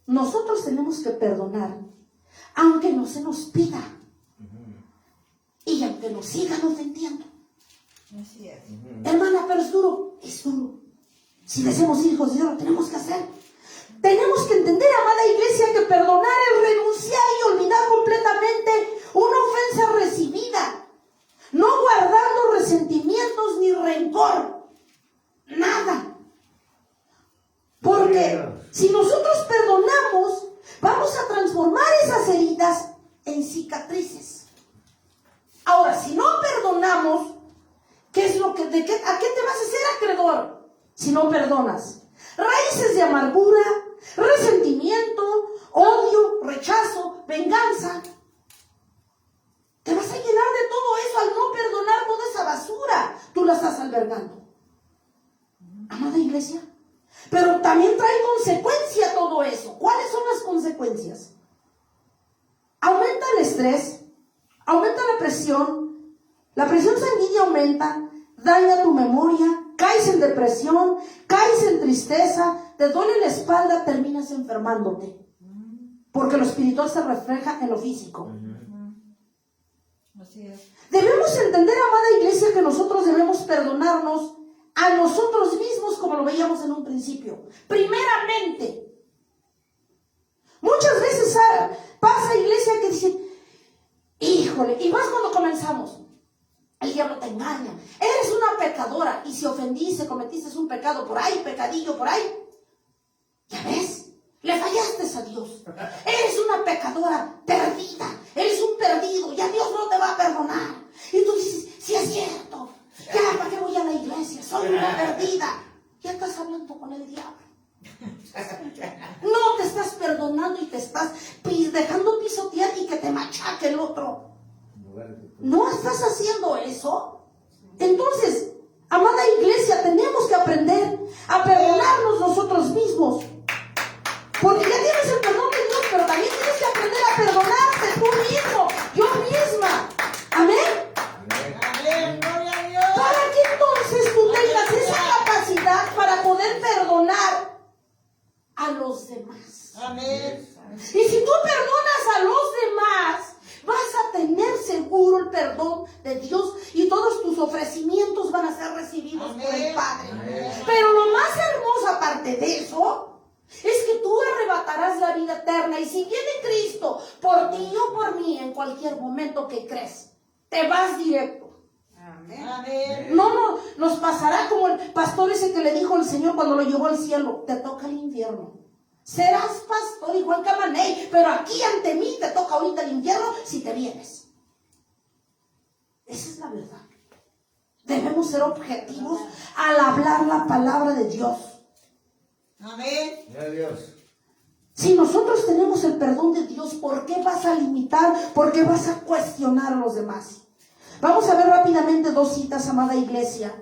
nosotros tenemos que perdonar, aunque no se nos pida, y aunque nos sigan ofendiendo.
Así es.
Hermana, pero es duro. Es duro. Si le hacemos hijos de Dios, lo tenemos que hacer. Tenemos que entender, amada iglesia, que perdonar es renunciar y olvidar completamente una ofensa recibida, no guardando resentimientos ni rencor, nada. Porque si nosotros perdonamos, vamos a transformar esas heridas en cicatrices. Ahora, si no perdonamos, ¿qué es lo que, ¿a qué te vas a hacer acreedor si no perdonas? Raíces de amargura, resentimiento, odio, rechazo, venganza. Te vas a llenar de todo eso al no perdonar toda esa basura. Tú la estás albergando. Amada iglesia. Pero también trae consecuencia todo eso. ¿Cuáles son las consecuencias? Aumenta el estrés, aumenta la presión sanguínea aumenta, daña tu memoria, caes en depresión, caes en tristeza, te duele la espalda, terminas enfermándote. Porque lo espiritual se refleja en lo físico.
Así es.
Debemos entender, amada iglesia, que nosotros debemos perdonarnos a nosotros mismos, como lo veíamos en un principio. Primeramente, muchas veces pasa, iglesia, que dice, híjole, y más cuando comenzamos, el diablo te engaña, eres una pecadora, y si ofendiste, cometiste un pecado por ahí, pecadillo por ahí, ya ves, le fallaste a Dios, eres una pecadora perdida, eres un perdido, ya Dios no te va a perdonar. Y tú dices, sí es cierto, ya, ¿para qué voy a la iglesia? Soy una perdida. Ya estás hablando con el diablo. No te estás perdonando y te estás dejando pisotear y que te machaque el otro. ¿No estás haciendo eso? Entonces, amada iglesia, tenemos que aprender a perdonarnos nosotros mismos. Porque ya tienes el perdón de Dios, pero también tienes que aprender a perdonarte tú mismo, yo misma. Amén.
Amén. Gloria a Dios.
Para que entonces tú tengas esa capacidad para poder perdonar a los demás.
Amén.
Y si tú perdonas a los demás, vas a tener seguro el perdón de Dios y todos tus ofrecimientos van a ser recibidos por el Padre.
Amén.
Pero lo más hermoso aparte de eso es que tú arrebatarás la vida eterna. Y si viene Cristo por ti o por mí en cualquier momento que crees, te vas directo.
Amén.
No, nos pasará como el pastor ese que le dijo al Señor cuando lo llevó al cielo, te toca el infierno. Serás pastor igual que Manei, pero aquí ante mí te toca ahorita el infierno si te vienes. Esa es la verdad. Debemos ser objetivos al hablar la palabra de Dios.
Amén.
Gloria a Dios.
Si nosotros tenemos el perdón de Dios, ¿por qué vas a limitar? ¿Por qué vas a cuestionar a los demás? Vamos a ver rápidamente dos citas, amada iglesia.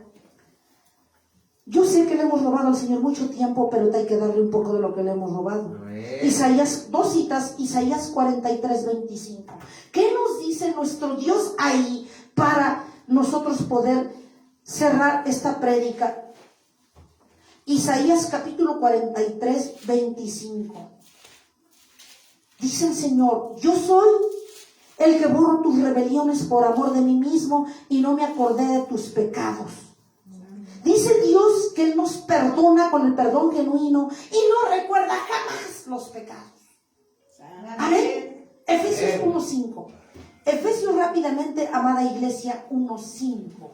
Yo sé que le hemos robado al Señor mucho tiempo, pero hay que darle un poco de lo que le hemos robado.
Amén.
Isaías, dos citas, Isaías 43:25. ¿Qué nos dice nuestro Dios ahí para nosotros poder cerrar esta prédica? Isaías capítulo 43:25. Dice el Señor: yo soy el que borro tus rebeliones por amor de mí mismo y no me acordé de tus pecados. Dice Dios que Él nos perdona con el perdón genuino y no recuerda jamás los pecados. Amén. Efesios 1:5. Efesios rápidamente, amada iglesia, 1:5.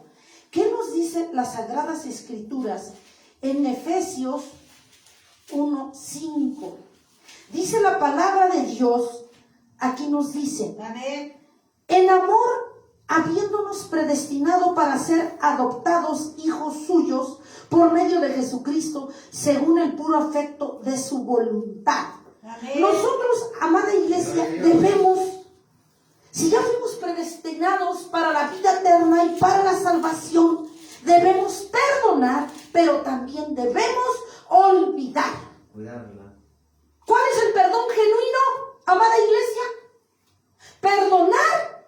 ¿Qué nos dicen las Sagradas Escrituras en Efesios 1:5? Dice la palabra de Dios, aquí nos dice:
Amén.
en amor, habiéndonos predestinado para ser adoptados hijos suyos por medio de Jesucristo, según el puro afecto de su voluntad.
Amén.
Nosotros, amada iglesia, debemos, si ya fuimos predestinados para la vida eterna y para la salvación, debemos perdonar, pero también debemos olvidar.
Cuidarla.
¿Cuál es el perdón genuino, amada iglesia? Perdonar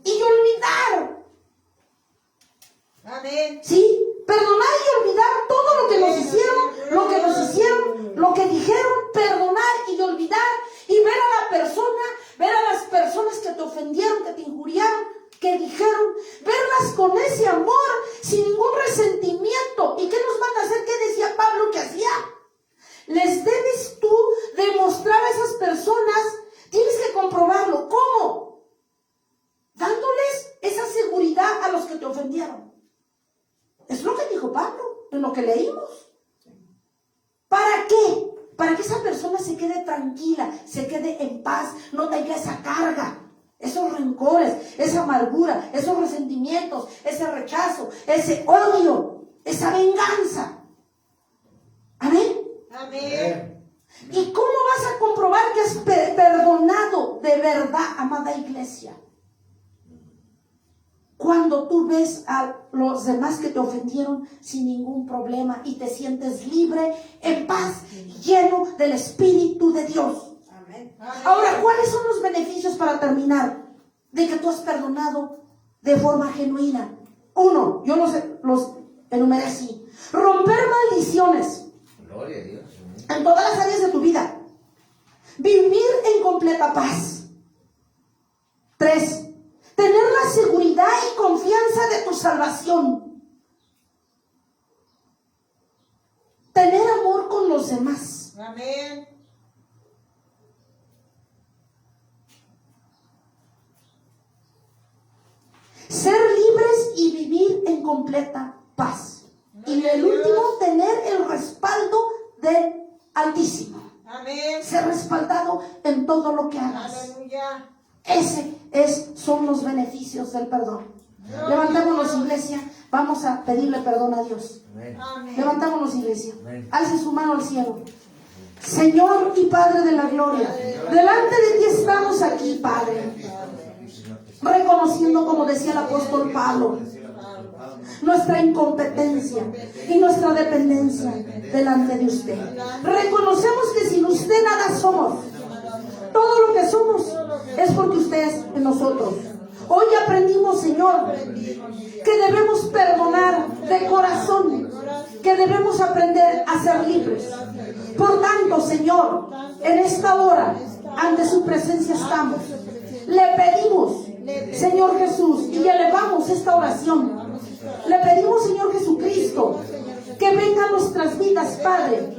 y olvidar.
Amén.
¿Sí? Perdonar y olvidar todo lo que nos hicieron, lo que dijeron, perdonar y olvidar, y ver a la persona, ver a las personas que te ofendieron, que te injuriaron, que dijeron, verlas con ese amor, sin ningún resentimiento. ¿Y qué nos van a hacer? ¿Qué decía Pablo que hacía? Les debes tú demostrar a esas personas, tienes que comprobarlo. ¿Cómo? Dándoles esa seguridad a los que te ofendieron. Es lo que dijo Pablo, en lo que leímos. ¿Para qué? Para que esa persona se quede tranquila, se quede en paz, no tenga esa carga, esos rencores, esa amargura, esos resentimientos, ese rechazo, ese odio, esa venganza. Amén.
Amén.
¿Y cómo vas a comprobar que has perdonado de verdad, amada iglesia? Cuando tú ves a los demás que te ofendieron sin ningún problema y te sientes libre, en paz, lleno del Espíritu de Dios.
Amén.
Ahora, ¿cuáles son los beneficios para terminar de que tú has perdonado de forma genuina? Uno, yo los enumeré así: romper maldiciones
Gloria a Dios.
en todas las áreas de tu vida. Vivir en completa paz. 3. Tener la seguridad y confianza de tu salvación. Tener amor con los demás.
Amén.
Ser libres y vivir en completa paz. Y el último, tener el respaldo del Altísimo.
Amén.
Ser respaldado en todo lo que hagas.
Aleluya.
Son los beneficios del perdón. Levantémonos, iglesia. Vamos a pedirle perdón a Dios.
Amén.
Amén.
Levantémonos, iglesia.
Amén.
Alce su mano al cielo. Señor y Padre de la gloria, delante de ti estamos aquí, Padre, reconociendo, como decía el apóstol Pablo, nuestra incompetencia y nuestra dependencia delante de usted. Reconocemos que sin usted nada somos. Todo lo que somos es porque usted es en nosotros. Hoy aprendimos, Señor, que debemos perdonar de corazón, que debemos aprender a ser libres. Por tanto, Señor, en esta hora, ante su presencia estamos. Le pedimos, Señor Jesús, y elevamos esta oración. Le pedimos, Señor Jesucristo, que venga a nuestras vidas, Padre,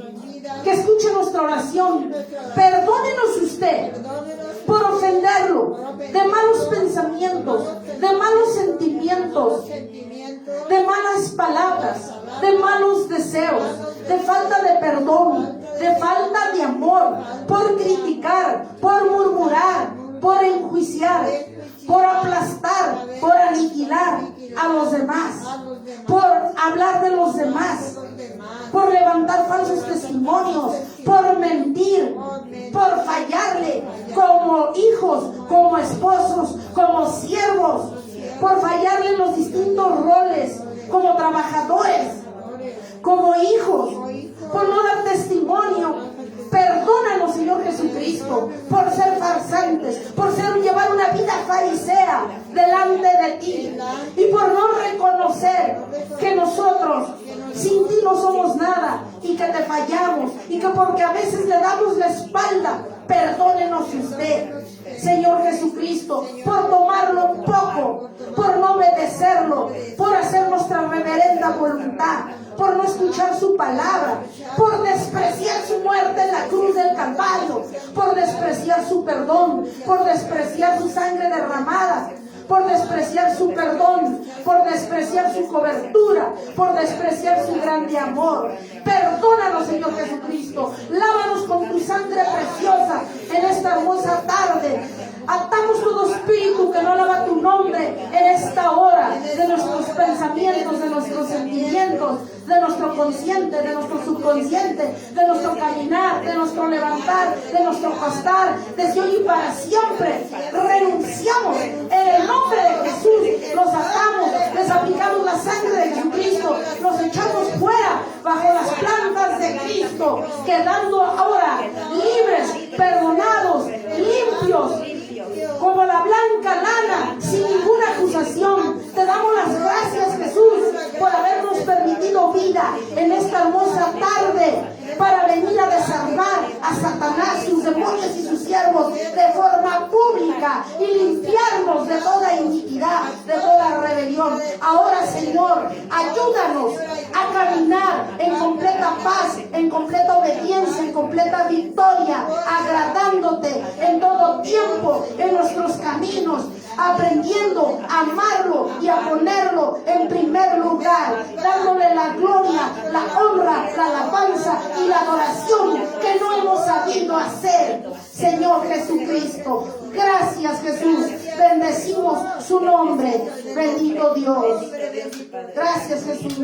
que escuche nuestra oración. Perdónenos usted por ofenderlo de malos pensamientos, de malos sentimientos, de malas palabras, de malos deseos, de falta de perdón, de falta de amor, por criticar, por murmurar, por enjuiciar, por aplastar, por aniquilar. aniquilar a los demás,
a los demás,
por hablar de los demás,
los demás,
por levantar falsos testimonios, por mentir, por fallarle como hijos, como esposos, como siervos, por fallarle en los distintos roles, como trabajadores, como hijos, por no dar testimonio. Perdónanos, Señor Jesucristo, por ser farsantes, por llevar una vida farisea delante de ti y por no reconocer que nosotros sin ti no somos nada y que te fallamos y que porque a veces le damos la espalda. Perdónenos usted, Señor Jesucristo, por tomarlo poco, por no obedecerlo, por hacer nuestra reverenda voluntad, por no escuchar su palabra, por despreciar su muerte en la cruz del Calvario, por despreciar su perdón, por despreciar su sangre derramada, por despreciar su perdón, por despreciar su cobertura, por despreciar su grande amor. Perdónanos, Señor Jesucristo. Lávanos con tu sangre preciosa en esta hermosa tarde. Atamos todo espíritu que no alaba tu nombre en esta hora, de nuestros pensamientos, de nuestros sentimientos, de nuestro consciente, de nuestro subconsciente, de nuestro caminar, de nuestro levantar, de nuestro acostar, desde hoy y para siempre. Renunciamos en el nombre de Jesús, los atamos, les aplicamos la sangre de Jesucristo, los echamos fuera bajo las plantas de Cristo, quedando ahora libres, perdonados, limpios, como la blanca lana, sin ninguna acusación. Te damos las gracias, Jesús, por habernos permitido vida en esta hermosa tarde para venir a desarmar a Satanás, sus demonios y sus siervos de forma pública y limpiarnos de toda iniquidad, de toda rebelión. Ahora, Señor, ayúdanos a caminar en completa paz, en completa obediencia, en completa victoria, agradándote en todo tiempo en nuestros caminos, aprendiendo a amarlo y a ponerlo en primer lugar, dándole la gloria, la honra, la alabanza y la adoración que no hemos sabido hacer. Señor Jesucristo, gracias, Jesús, bendecimos su nombre, bendito Dios. Gracias, Jesús.